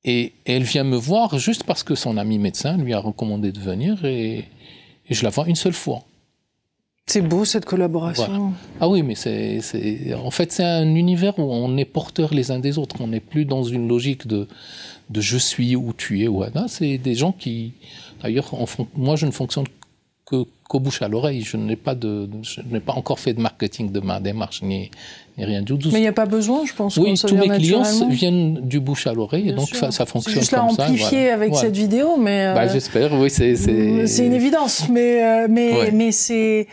Et elle vient me voir juste parce que son ami médecin lui a recommandé de venir et je la vois une seule fois. C'est beau cette collaboration. Voilà. Ah oui, mais en fait c'est un univers où on est porteurs les uns des autres. On n'est plus dans une logique de je suis ou tu es. Ouais. Non, c'est des gens qui, d'ailleurs, moi je ne fonctionne qu'au bouche à l'oreille. Je n'ai pas encore fait de marketing de ma démarche ni rien du tout. Mais il n'y a pas besoin, je pense. Oui, tous mes clients viennent du bouche à l'oreille et donc ça fonctionne comme ça. Juste à amplifier avec cette vidéo, mais j'espère. Oui, c'est une évidence, mais c'est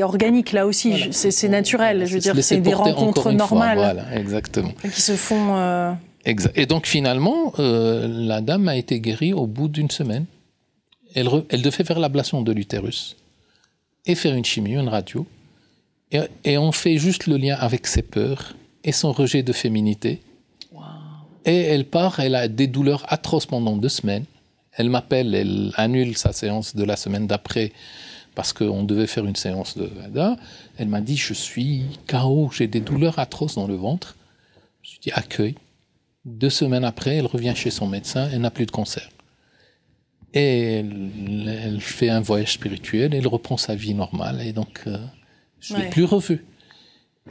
organique là aussi. Voilà. C'est naturel. Je veux dire, c'est des rencontres normales. Voilà, exactement. Qui se font. Exact. Et donc finalement, la dame a été guérie au bout d'une semaine. Elle devait faire l'ablation de l'utérus et faire une chimio, une radio. Et on fait juste le lien avec ses peurs et son rejet de féminité. Wow. Et elle a des douleurs atroces pendant 2 semaines. Elle m'appelle, elle annule sa séance de la semaine d'après parce qu'on devait faire une séance de VADA. Elle m'a dit, je suis KO, j'ai des douleurs atroces dans le ventre. Je lui ai dit, accueille. 2 semaines après, elle revient chez son médecin, elle n'a plus de cancer. Et elle fait un voyage spirituel, elle reprend sa vie normale et donc je ne l'ai plus revue.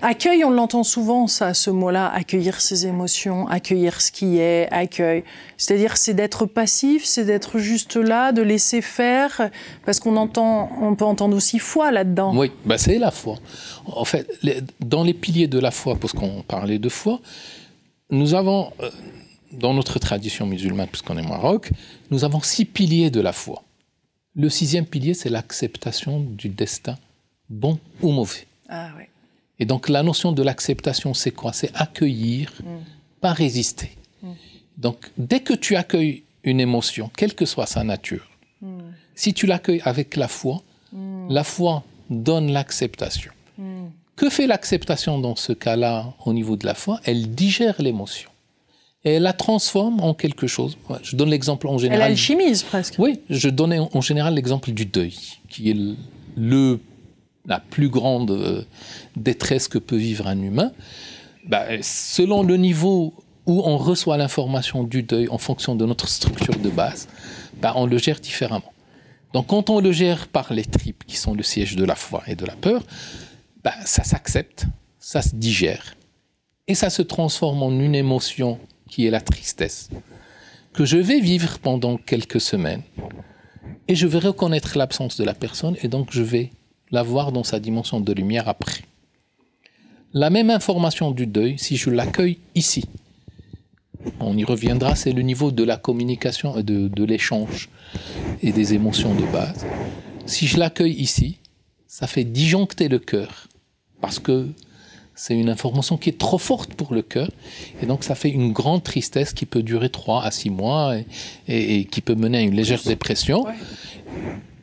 Accueil, on l'entend souvent, ça, ce mot-là, accueillir ses émotions, accueillir ce qui est, accueil. C'est-à-dire, c'est d'être passif, c'est d'être juste là, de laisser faire, parce on peut entendre aussi foi là-dedans. Oui, c'est la foi. En fait, dans les piliers de la foi, parce qu'on parlait de foi, nous avons, dans notre tradition musulmane, puisqu'on est au Maroc, nous avons 6 piliers de la foi. Le 6e pilier, c'est l'acceptation du destin, bon ou mauvais. Ah oui. Et donc la notion de l'acceptation, c'est quoi? C'est accueillir, pas résister. Donc dès que tu accueilles une émotion, quelle que soit sa nature, si tu l'accueilles avec la foi donne l'acceptation. Que fait l'acceptation dans ce cas-là au niveau de la foi? Elle digère l'émotion. Et elle la transforme en quelque chose. Je donne l'exemple en général. Elle alchimise presque. Oui, je donne en général l'exemple du deuil, qui est la plus grande détresse que peut vivre un humain. Selon le niveau où on reçoit l'information du deuil en fonction de notre structure de base, on le gère différemment. Donc quand on le gère par les tripes, qui sont le siège de la foi et de la peur, ça s'accepte, ça se digère, et ça se transforme en une émotion qui est la tristesse, que je vais vivre pendant quelques semaines, et je vais reconnaître l'absence de la personne, et donc je vais la voir dans sa dimension de lumière après. La même information du deuil, si je l'accueille ici, on y reviendra, c'est le niveau de la communication et de l'échange et des émotions de base. Si je l'accueille ici, ça fait disjoncter le cœur, parce que c'est une information qui est trop forte pour le cœur, et donc ça fait une grande tristesse qui peut durer 3 à 6 mois et qui peut mener à une légère dépression. Ouais.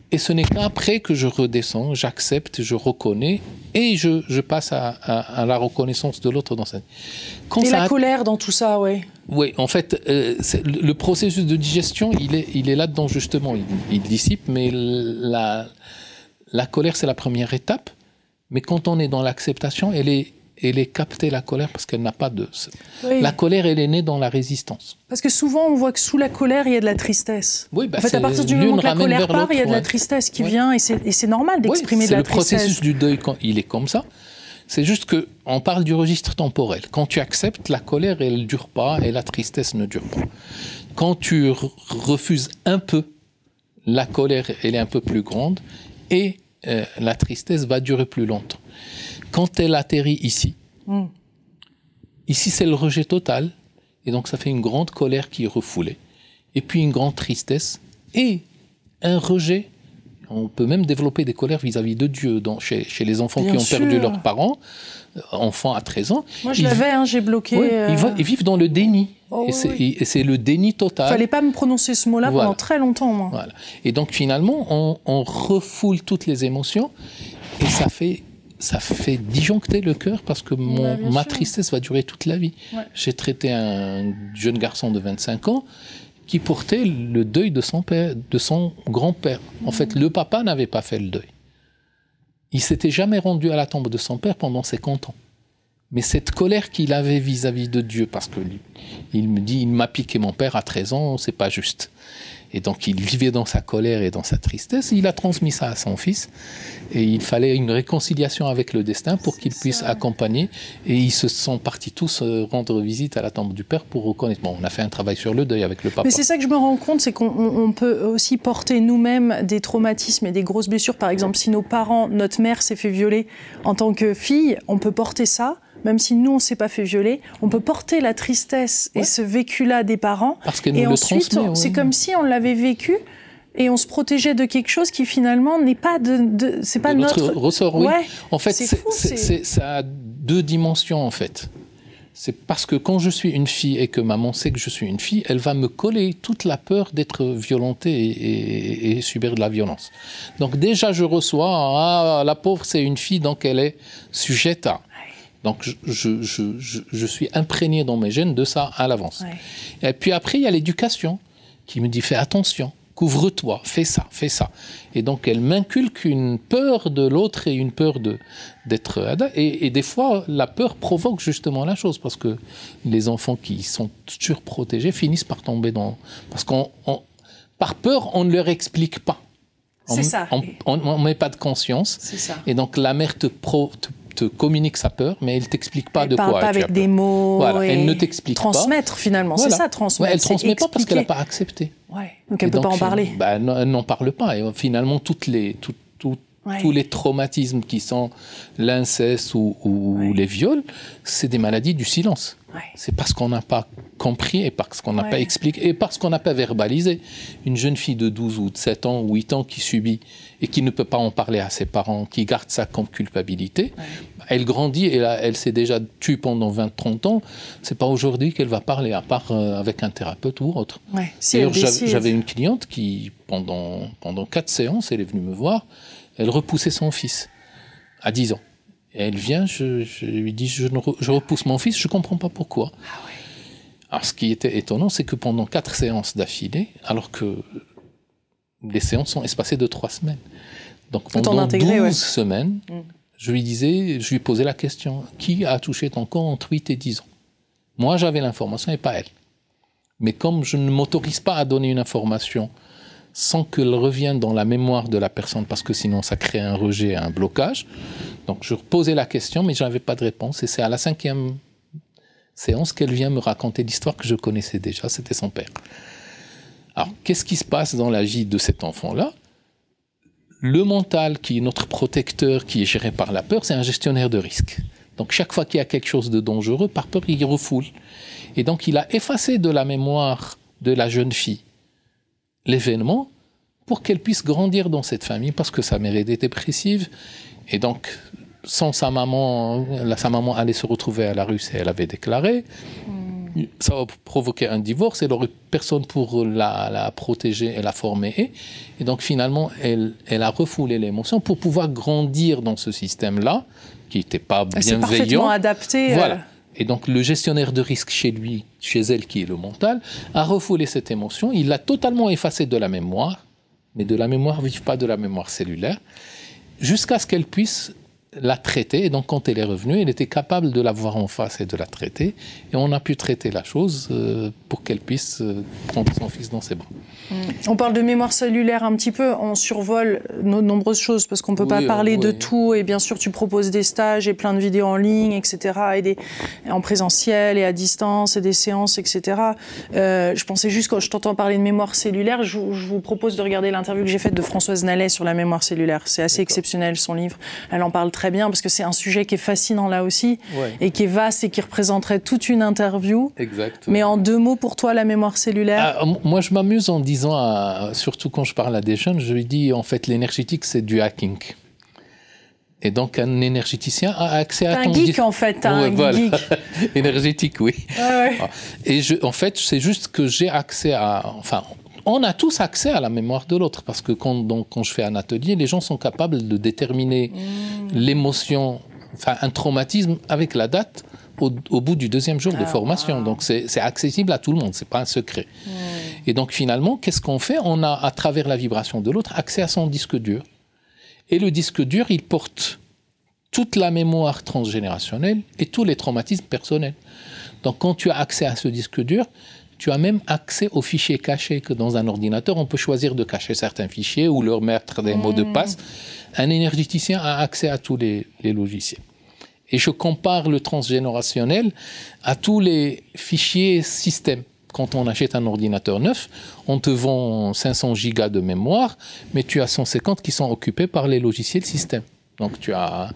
Et ce n'est qu'après que je redescends, j'accepte, je reconnais, et je passe à la reconnaissance de l'autre dans cette... La colère dans tout ça, oui. Oui, en fait, le processus de digestion, il est là-dedans justement, il dissipe, mais la colère, c'est la première étape. Mais quand on est dans l'acceptation, elle est captée, la colère, parce qu'elle n'a pas de... Oui. La colère, elle est née dans la résistance. Parce que souvent, on voit que sous la colère, il y a de la tristesse. Oui, en fait, à partir du moment que la colère part, il y a de la tristesse qui vient, et c'est normal d'exprimer de la tristesse. C'est le processus du deuil, il est comme ça. C'est juste qu'on parle du registre temporel. Quand tu acceptes, la colère, elle ne dure pas, et la tristesse ne dure pas. Quand tu refuses un peu, la colère, elle est un peu plus grande, et la tristesse va durer plus longtemps. Quand elle atterrit ici, ici c'est le rejet total, et donc ça fait une grande colère qui est refoulée, et puis une grande tristesse, et un rejet On peut même développer des colères vis-à-vis de Dieu chez les enfants Bien qui ont sûr. perdu leurs parents, enfants à 13 ans. Moi, je l'avais, j'ai bloqué. Ouais, ils vivent dans le déni. Oh, et c'est le déni total. Il ne fallait pas me prononcer ce mot-là pendant très longtemps, moi. Voilà. Et donc, finalement, on refoule toutes les émotions et ça fait disjoncter le cœur parce que ma tristesse va durer toute la vie. Ouais. J'ai traité un jeune garçon de 25 ans qui portait le deuil de son père, de son grand-père. En fait, le papa n'avait pas fait le deuil. Il s'était jamais rendu à la tombe de son père pendant 50 ans. Mais cette colère qu'il avait vis-à-vis de Dieu, parce que il me dit, il m'a piqué mon père à 13 ans, c'est pas juste. Et donc il vivait dans sa colère et dans sa tristesse, il a transmis ça à son fils, et il fallait une réconciliation avec le destin pour qu'il puisse accompagner, et ils se sont partis tous rendre visite à la tombe du père pour reconnaître. Bon, on a fait un travail sur le deuil avec le papa. Mais c'est ça que je me rends compte, c'est qu'on peut aussi porter nous-mêmes des traumatismes et des grosses blessures. Par exemple, si nos parents, notre mère s'est fait violer en tant que fille, on peut porter ça. Même si nous, on ne s'est pas fait violer, on peut porter la tristesse et ce vécu-là des parents. Parce qu'elle et nous ensuite, le transmet, c'est comme si on l'avait vécu et on se protégeait de quelque chose qui finalement n'est pas c'est pas notre ressort. Oui. Ouais, en fait, ça a deux dimensions en fait. C'est parce que quand je suis une fille et que maman sait que je suis une fille, elle va me coller toute la peur d'être violentée et subir de la violence. Donc déjà, je reçois la pauvre, c'est une fille, donc elle est sujette à. Donc, je suis imprégné dans mes gènes de ça à l'avance. Ouais. Et puis après, il y a l'éducation qui me dit « fais attention, couvre-toi, fais ça, fais ça ». Et donc, elle m'inculque une peur de l'autre et une peur d'être... Et des fois, la peur provoque justement la chose parce que les enfants qui sont surprotégés finissent par tomber dans... Parce par peur, on ne leur explique pas. C'est ça. On ne met pas de conscience. C'est ça. Et donc, la mère te communique sa peur, mais elle ne t'explique pas de quoi. Elle parle pas avec des mots. Voilà, elle ne t'explique pas. Transmettre, finalement, voilà. C'est ça, transmettre. Ouais, elle ne transmet pas parce qu'elle n'a pas accepté. Ouais. Donc, elle ne peut pas en parler. Non, elle n'en parle pas. Et finalement, tous les traumatismes qui sont l'inceste ou les viols, c'est des maladies du silence. Ouais. C'est parce qu'on n'a pas compris et parce qu'on n'a pas expliqué et parce qu'on n'a pas verbalisé. Une jeune fille de 12 ou de 7 ans ou 8 ans qui subit et qui ne peut pas en parler à ses parents, qui garde ça comme culpabilité, elle grandit et elle s'est déjà tue pendant 20-30 ans. C'est pas aujourd'hui qu'elle va parler, à part avec un thérapeute ou autre. Ouais. D'ailleurs, j'avais une cliente qui, pendant 4 séances, elle est venue me voir, elle repoussait son fils à 10 ans. Et elle vient, je lui dis, je repousse mon fils, je ne comprends pas pourquoi. Ah ouais. Alors, ce qui était étonnant, c'est que pendant 4 séances d'affilée, alors que les séances sont espacées de 3 semaines, donc pendant 12 semaines, je lui posais la question, qui a touché ton corps entre 8 et 10 ans? Moi, j'avais l'information et pas elle. Mais comme je ne m'autorise pas à donner une information sans qu'elle revienne dans la mémoire de la personne, parce que sinon ça crée un rejet, un blocage. Donc je posais la question, mais je n'avais pas de réponse. Et c'est à la 5e séance qu'elle vient me raconter l'histoire que je connaissais déjà, c'était son père. Alors, qu'est-ce qui se passe dans la vie de cet enfant-là? Le mental, qui est notre protecteur, qui est géré par la peur, c'est un gestionnaire de risque. Donc chaque fois qu'il y a quelque chose de dangereux, par peur, il refoule. Et donc il a effacé de la mémoire de la jeune fille l'événement pour qu'elle puisse grandir dans cette famille parce que sa mère était dépressive et donc sans sa maman allait se retrouver à la rue si elle avait déclaré. Ça va provoquer un divorce, elle n'aurait personne pour la protéger et la former. Et donc finalement, elle a refoulé l'émotion pour pouvoir grandir dans ce système-là qui n'était pas bienveillant. C'est parfaitement adapté. Voilà. Et donc, le gestionnaire de risque chez elle, qui est le mental, a refoulé cette émotion. Il l'a totalement effacée de la mémoire, mais de la mémoire vive, pas de la mémoire cellulaire, jusqu'à ce qu'elle puisse la traiter. Et donc, quand elle est revenue, elle était capable de la voir en face et de la traiter. Et on a pu traiter la chose pour qu'elle puisse prendre son fils dans ses bras. On parle de mémoire cellulaire un petit peu, on survole de nombreuses choses parce qu'on ne peut pas parler de tout et bien sûr tu proposes des stages et plein de vidéos en ligne, etc. et en présentiel et à distance et des séances, etc. Je pensais juste quand je t'entends parler de mémoire cellulaire, je vous propose de regarder l'interview que j'ai faite de Françoise Nallet sur la mémoire cellulaire. C'est assez exceptionnel son livre, elle en parle très très bien, parce que c'est un sujet qui est fascinant là aussi, et qui est vaste et qui représenterait toute une interview. Exact. Mais en 2 mots, pour toi, la mémoire cellulaire? Moi, je m'amuse en disant, surtout quand je parle à des jeunes, je lui dis, en fait, l'énergétique, c'est du hacking. Et donc, un énergéticien a accès à ton... un geek, en fait. Geek. Énergétique, oui. Ouais. Et en fait, c'est juste que j'ai accès à... Enfin, on a tous accès à la mémoire de l'autre. Parce que quand je fais un atelier, les gens sont capables de déterminer l'émotion, enfin, un traumatisme avec la date au bout du 2e jour de formation. Donc, c'est accessible à tout le monde. C'est pas un secret. Et donc, finalement, qu'est-ce qu'on fait? On a, à travers la vibration de l'autre, accès à son disque dur. Et le disque dur, il porte toute la mémoire transgénérationnelle et tous les traumatismes personnels. Donc, quand tu as accès à ce disque dur, tu as même accès aux fichiers cachés que dans un ordinateur, on peut choisir de cacher certains fichiers ou leur mettre des mots de passe. Un énergéticien a accès à tous les logiciels. Et je compare le transgénérationnel à tous les fichiers systèmes. Quand on achète un ordinateur neuf, on te vend 500 gigas de mémoire, mais tu as 150 qui sont occupés par les logiciels système. Donc tu as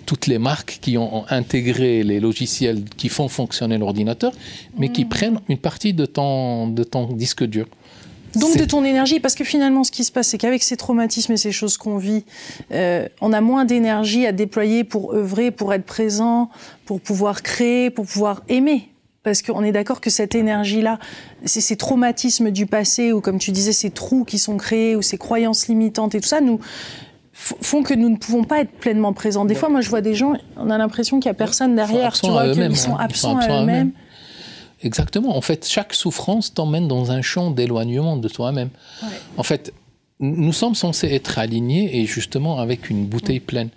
toutes les marques qui ont intégré les logiciels qui font fonctionner l'ordinateur, mais qui prennent une partie de ton disque dur. Donc de ton énergie, parce que finalement ce qui se passe, c'est qu'avec ces traumatismes et ces choses qu'on vit, on a moins d'énergie à déployer pour œuvrer, pour être présent, pour pouvoir créer, pour pouvoir aimer. Parce qu'on est d'accord que cette énergie-là, c'est ces traumatismes du passé, ou comme tu disais, ces trous qui sont créés, ou ces croyances limitantes et tout ça, nous font que nous ne pouvons pas être pleinement présents. Des fois, moi, je vois des gens, on a l'impression qu'il n'y a personne derrière, tu vois, qu'ils sont absents à eux-mêmes. Exactement. En fait, chaque souffrance t'emmène dans un champ d'éloignement de toi-même. Ouais. En fait, nous sommes censés être alignés, et justement avec une bouteille pleine.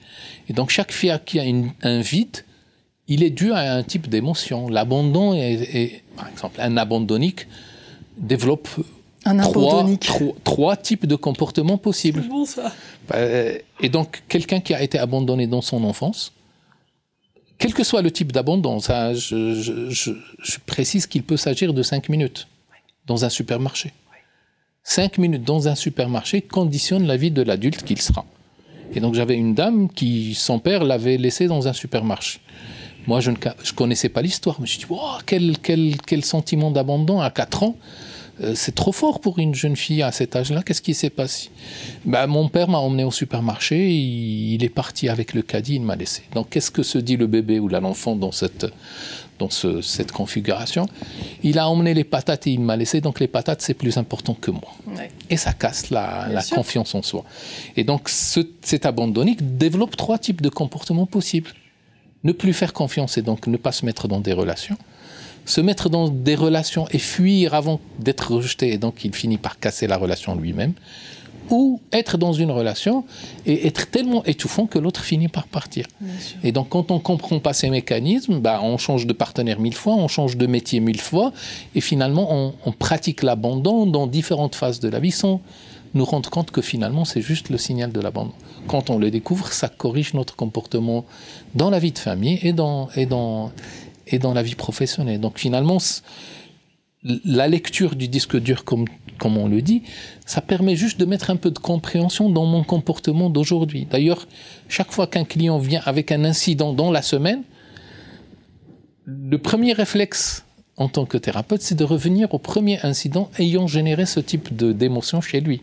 Et donc, chaque fois qu'il y a un vide, il est dû à un type d'émotion. L'abandon par exemple, un abandonnique développe trois types de comportements possibles. C'est bon, ça. Et donc, quelqu'un qui a été abandonné dans son enfance, quel que soit le type d'abandon, ça, je précise qu'il peut s'agir de 5 minutes dans un supermarché. 5 minutes dans un supermarché conditionnent la vie de l'adulte qu'il sera. Et donc, j'avais une dame qui, son père l'avait laissée dans un supermarché. Moi, je ne connaissais pas l'histoire. Je me suis dit, wow, quel sentiment d'abandon à 4 ans. C'est trop fort pour une jeune fille à cet âge-là. Qu'est-ce qui s'est passé? Mon père m'a emmené au supermarché. Il est parti avec le caddie, il m'a laissé. Donc, qu'est-ce que se dit le bébé ou l'enfant dans cette configuration? Il a emmené les patates et il m'a laissé. Donc, les patates, c'est plus important que moi. Ouais. Et ça casse la confiance en soi. Et donc, cet abandonnique développe 3 types de comportements possibles. Ne plus faire confiance et donc ne pas se mettre dans des relations. Se mettre dans des relations et fuir avant d'être rejeté et donc il finit par casser la relation lui-même. Ou être dans une relation et être tellement étouffant que l'autre finit par partir. Et donc quand on ne comprend pas ces mécanismes, on change de partenaire 1000 fois, on change de métier 1000 fois et finalement on pratique l'abandon dans différentes phases de la vie sans nous rendre compte que finalement c'est juste le signal de l'abandon. Quand on le découvre, ça corrige notre comportement dans la vie de famille et dans la vie professionnelle. Donc finalement, la lecture du disque dur, comme on le dit, ça permet juste de mettre un peu de compréhension dans mon comportement d'aujourd'hui. D'ailleurs, chaque fois qu'un client vient avec un incident dans la semaine, le premier réflexe en tant que thérapeute, c'est de revenir au premier incident ayant généré ce type d'émotion chez lui.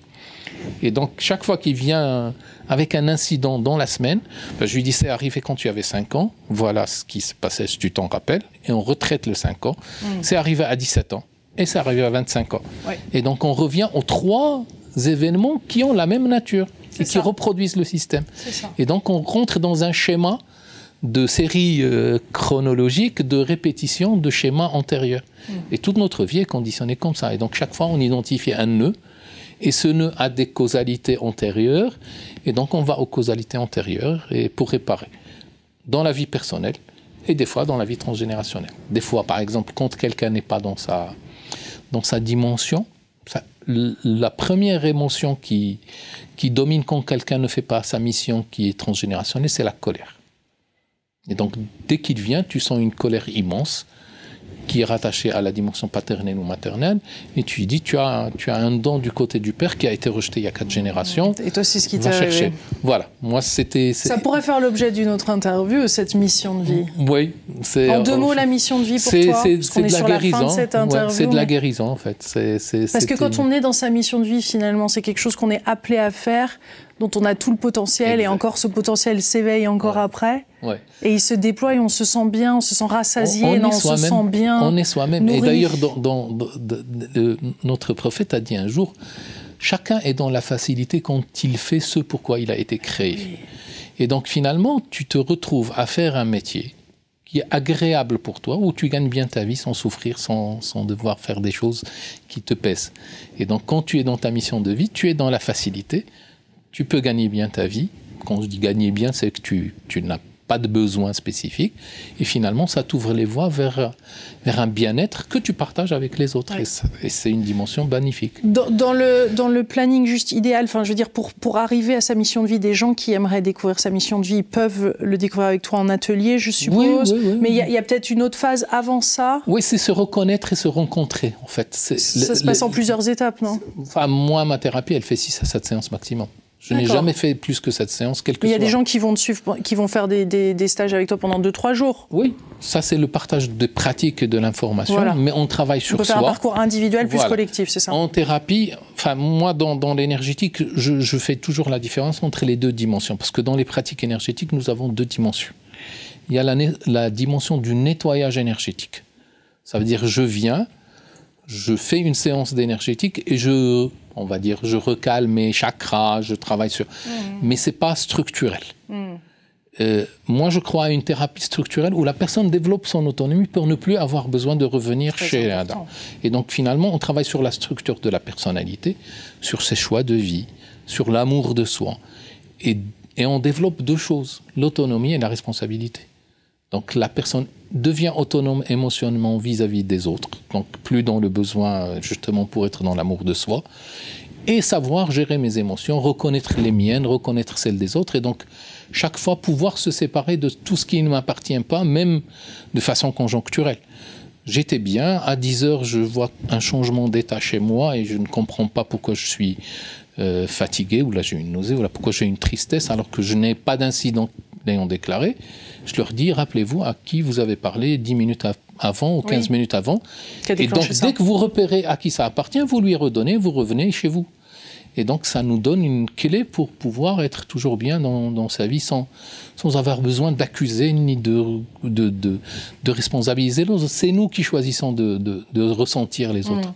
Et donc, chaque fois qu'il vient avec un incident dans la semaine, je lui dis, c'est arrivé quand tu avais 5 ans, voilà ce qui se passait, si tu t'en rappelles, et on retraite le 5 ans. C'est arrivé à 17 ans, et c'est arrivé à 25 ans. Ouais. Et donc, on revient aux 3 événements qui ont la même nature, et qui reproduisent le système. Et donc, on rentre dans un schéma de série chronologique, de répétition de schémas antérieurs. Et toute notre vie est conditionnée comme ça. Et donc, chaque fois, on identifie un nœud, et ce nœud a des causalités antérieures, et donc on va aux causalités antérieures et pour réparer. Dans la vie personnelle, et des fois dans la vie transgénérationnelle. Des fois, par exemple, quand quelqu'un n'est pas dans sa dimension, la première émotion qui domine quand quelqu'un ne fait pas sa mission qui est transgénérationnelle, c'est la colère. Et donc, dès qu'il vient, tu sens une colère immense qui est rattaché à la dimension paternelle ou maternelle, et tu lui dis, tu as un don du côté du père qui a été rejeté il y a 4 générations. Et toi, c'est ce qui t'est arrivé. Voilà, moi c'était... Ça pourrait faire l'objet d'une autre interview, cette mission de vie. Oui. En 2 mots, la mission de vie pour toi, parce qu'on est sur la fin de cette interview. C'est de la guérison, en fait. Parce que quand on est dans sa mission de vie, finalement, c'est quelque chose qu'on est appelé à faire, dont on a tout le potentiel, et encore ce potentiel s'éveille encore après. Ouais. Et il se déploie et on se sent bien, on se sent rassasié, on se sent bien. On est soi-même. Et d'ailleurs, notre prophète a dit un jour, chacun est dans la facilité quand il fait ce pourquoi il a été créé. Oui. Et donc finalement, tu te retrouves à faire un métier qui est agréable pour toi, où tu gagnes bien ta vie sans souffrir, sans devoir faire des choses qui te pèsent. Et donc quand tu es dans ta mission de vie, tu es dans la facilité, tu peux gagner bien ta vie. Quand je dis gagner bien, c'est que tu n'as pas de besoin spécifique. Et finalement, ça t'ouvre les voies vers un bien-être que tu partages avec les autres. Ouais. Et c'est une dimension magnifique. Dans le planning juste idéal, enfin, je veux dire, pour arriver à sa mission de vie, des gens qui aimeraient découvrir sa mission de vie peuvent le découvrir avec toi en atelier, je suppose. Oui. Mais il y a peut-être une autre phase avant ça. Oui, c'est se reconnaître et se rencontrer, en fait. Ça se passe en plusieurs étapes, non? Enfin, moi, ma thérapie, elle fait 6 à 7 séances maximum. Je n'ai jamais fait plus que cette séance, Il y a des gens qui vont te suivre, qui vont faire des stages avec toi pendant 2-3 jours. Oui, ça c'est le partage de pratiques et de l'information, voilà. Mais on travaille sur soi. On peut faire un parcours individuel plus collectif, c'est ça? En thérapie, enfin moi dans l'énergétique, je fais toujours la différence entre les 2 dimensions, parce que dans les pratiques énergétiques, nous avons 2 dimensions. Il y a la dimension du nettoyage énergétique. Ça veut dire je viens, je fais une séance d'énergétique et je recale mes chakras, je travaille sur... Mais ce n'est pas structurel. Moi, je crois à une thérapie structurelle où la personne développe son autonomie pour ne plus avoir besoin de revenir chez Adam. Et donc, finalement, on travaille sur la structure de la personnalité, sur ses choix de vie, sur l'amour de soi. Et on développe 2 choses, l'autonomie et la responsabilité. Donc, la personne devient autonome émotionnellement vis-à-vis des autres, donc plus dans le besoin justement pour être dans l'amour de soi, et savoir gérer mes émotions, reconnaître les miennes, reconnaître celles des autres, et donc chaque fois pouvoir se séparer de tout ce qui ne m'appartient pas, même de façon conjoncturelle. J'étais bien, à 10h je vois un changement d'état chez moi et je ne comprends pas pourquoi je suis fatigué, ou là j'ai une nausée, ou là pourquoi j'ai une tristesse alors que je n'ai pas d'incident l'ayant déclaré. Je leur dis, rappelez-vous à qui vous avez parlé 10 minutes avant ou 15 minutes avant. Et donc, dès que vous repérez à qui ça appartient, vous lui redonnez, vous revenez chez vous. Et donc, ça nous donne une clé pour pouvoir être toujours bien dans sa vie sans avoir besoin d'accuser ni de responsabiliser les autres. C'est nous qui choisissons de ressentir les autres.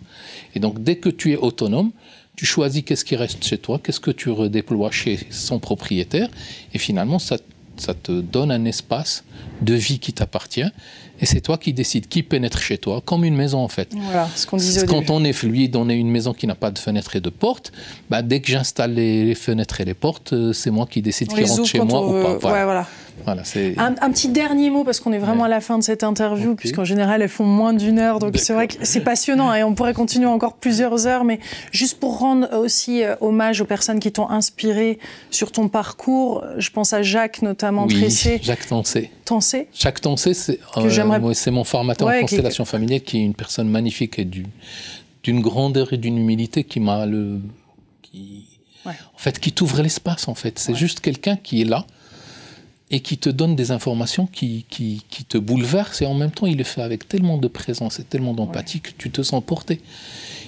Et donc, dès que tu es autonome, tu choisis qu'est-ce qui reste chez toi, qu'est-ce que tu redéploies chez son propriétaire. Et finalement, ça te donne un espace de vie qui t'appartient. Et c'est toi qui décides qui pénètre chez toi, comme une maison en fait. Voilà, ce qu'on disait au début. Quand on est fluide, on est une maison qui n'a pas de fenêtres et de portes, bah, dès que j'installe les fenêtres et les portes, c'est moi qui décide qui rentre chez moi ou pas. Voilà. Ouais, voilà. Voilà, un petit dernier mot, parce qu'on est vraiment à la fin de cette interview, puisqu'en général elles font moins d'1 heure, donc c'est vrai que c'est passionnant et on pourrait continuer encore plusieurs heures, mais juste pour rendre aussi hommage aux personnes qui t'ont inspiré sur ton parcours, je pense à Jacques notamment Tressé. Jacques Tancé. Jacques Tancé, c'est mon formateur en constellation familiale, qui est une personne magnifique et d'une grandeur et d'une humilité qui m'a en fait, qui t'ouvre l'espace en fait. C'est juste quelqu'un qui est là et qui te donne des informations qui te bouleversent, et en même temps il le fait avec tellement de présence et tellement d'empathie que tu te sens porté.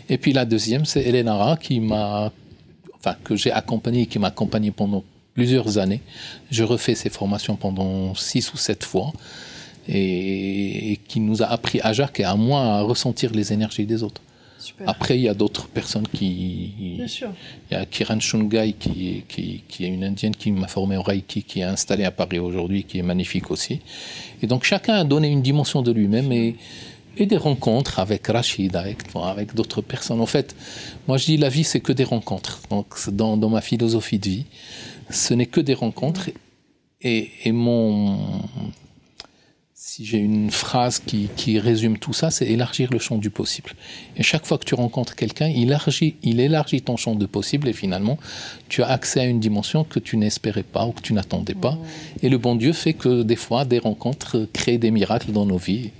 Et puis la deuxième, c'est Hélène Ara que j'ai accompagnée et qui m'a accompagné pendant plusieurs années. Je refais ces formations pendant 6 ou 7 fois et qui nous a appris à Jacques et à moi à ressentir les énergies des autres. Super. Après, il y a d'autres personnes Bien sûr. Il y a Kiran Shungai qui est une Indienne qui m'a formé au Reiki, qui est installée à Paris aujourd'hui, qui est magnifique aussi. Et donc, chacun a donné une dimension de lui-même et des rencontres avec Rachid, avec d'autres personnes. En fait, moi, je dis la vie, c'est que des rencontres. Donc, dans ma philosophie de vie, ce n'est que des rencontres. Et si j'ai une phrase qui résume tout ça, c'est élargir le champ du possible. Et chaque fois que tu rencontres quelqu'un, il élargit ton champ de possible et finalement, tu as accès à une dimension que tu n'espérais pas ou que tu n'attendais pas. Et le bon Dieu fait que des fois, des rencontres créent des miracles dans nos vies.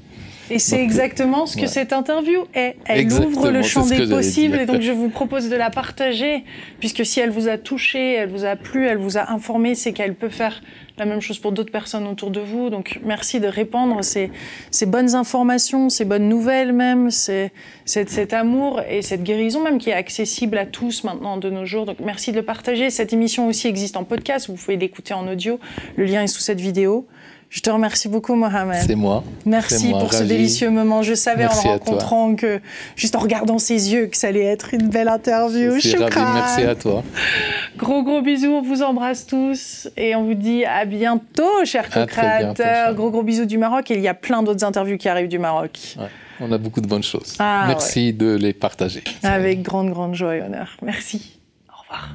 Et c'est exactement ce que cette interview est. Elle ouvre le champ des possibles et donc je vous propose de la partager puisque si elle vous a touché, elle vous a plu, elle vous a informé, c'est qu'elle peut faire la même chose pour d'autres personnes autour de vous. Donc merci de répandre ces bonnes informations, ces bonnes nouvelles même, cet amour et cette guérison même qui est accessible à tous maintenant de nos jours. Donc merci de le partager. Cette émission aussi existe en podcast, vous pouvez l'écouter en audio. Le lien est sous cette vidéo. Je te remercie beaucoup, Mohamed. C'est moi. Merci pour ce délicieux moment. Je savais en le rencontrant que, juste en regardant ses yeux, que ça allait être une belle interview. Je suis ravi. Merci à toi. Gros bisous. On vous embrasse tous et on vous dit à bientôt, chers co-créateurs. Gros bisous du Maroc. Et il y a plein d'autres interviews qui arrivent du Maroc. Ouais, on a beaucoup de bonnes choses. Merci de les partager. Avec grande joie et honneur. Merci. Au revoir.